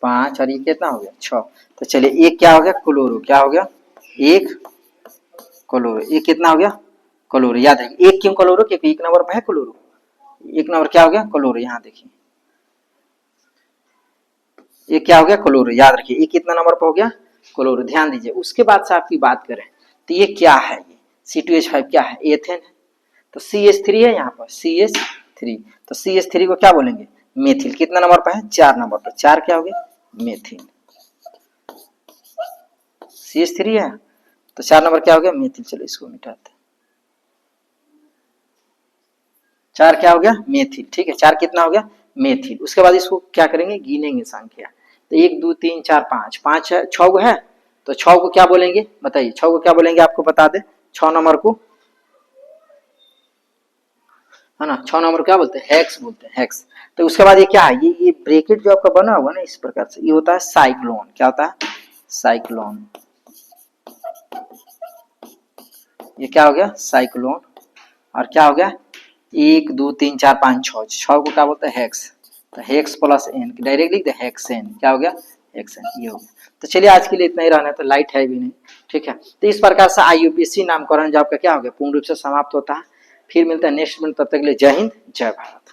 5, और ये कितना हो गया 6। तो चलिए एक क्या हो गया क्लोरो, क्या हो गया एक क्लोरो, एक कितना हो गया क्लोरो, याद रखिए एक क्यों क्लोरो, क्योंकि एक नंबर पर है क्लोरो, एक नंबर क्या हो गया क्लोरो, यहाँ देखिए ये क्या हो गया क्लोरो, याद रखिए ये कितना नंबर पर हो गया क्लोरो, ध्यान दीजिए। उसके बाद से आपकी बात करें तो ये क्या है, ये C2H5 क्या है, एथेन है, तो CH3 है यहाँ पर CH3, तो CH3 को क्या बोलेंगे मेथिल, कितना नंबर पर है 4 नंबर पर, 4 क्या हो गया मेथिल, CH3 है तो 4 नंबर क्या हो गया मेथिल, चलो इसको मिटाते, 4 क्या हो गया मेथिल, ठीक है, 4 कितना हो गया मेथिल। उसके बाद इसको क्या करेंगे गिनेंगे संख्या, तो 1, 2, 3, 4, 5, 5 है, 6 है, तो 6 को क्या बोलेंगे बताइए, 6 को क्या बोलेंगे आपको बता दे, 6 नंबर को है ना, 6 नंबर क्या बोलते हैं हेक्स बोलते हैं, हेक्स। तो उसके बाद ये क्या है, ये ब्रैकेट जो आपका बना हुआ ना इस प्रकार से, ये होता है साइक्लोन, क्या होता है साइक्लोन, ये क्या हो गया साइक्लोन, और क्या हो गया 1 2 3 4 5 6, 6 को क्या बोलते हैं हेक्स, तो हेक्स प्लस एन डायरेक्ट लिख दे हेक्सेन, क्या हो गया हेक्सेन, ये हो गया। तो चलिए आज के लिए इतना ही रहना है, तो लाइट है भी नहीं, ठीक है। तो इस प्रकार से IUPAC नामकरण जो आपका क्या हो गया पूर्ण रूप से समाप्त होता है। फिर मिलता है नेक्स्ट में, तब तक के लिए जय हिंद जय भारत।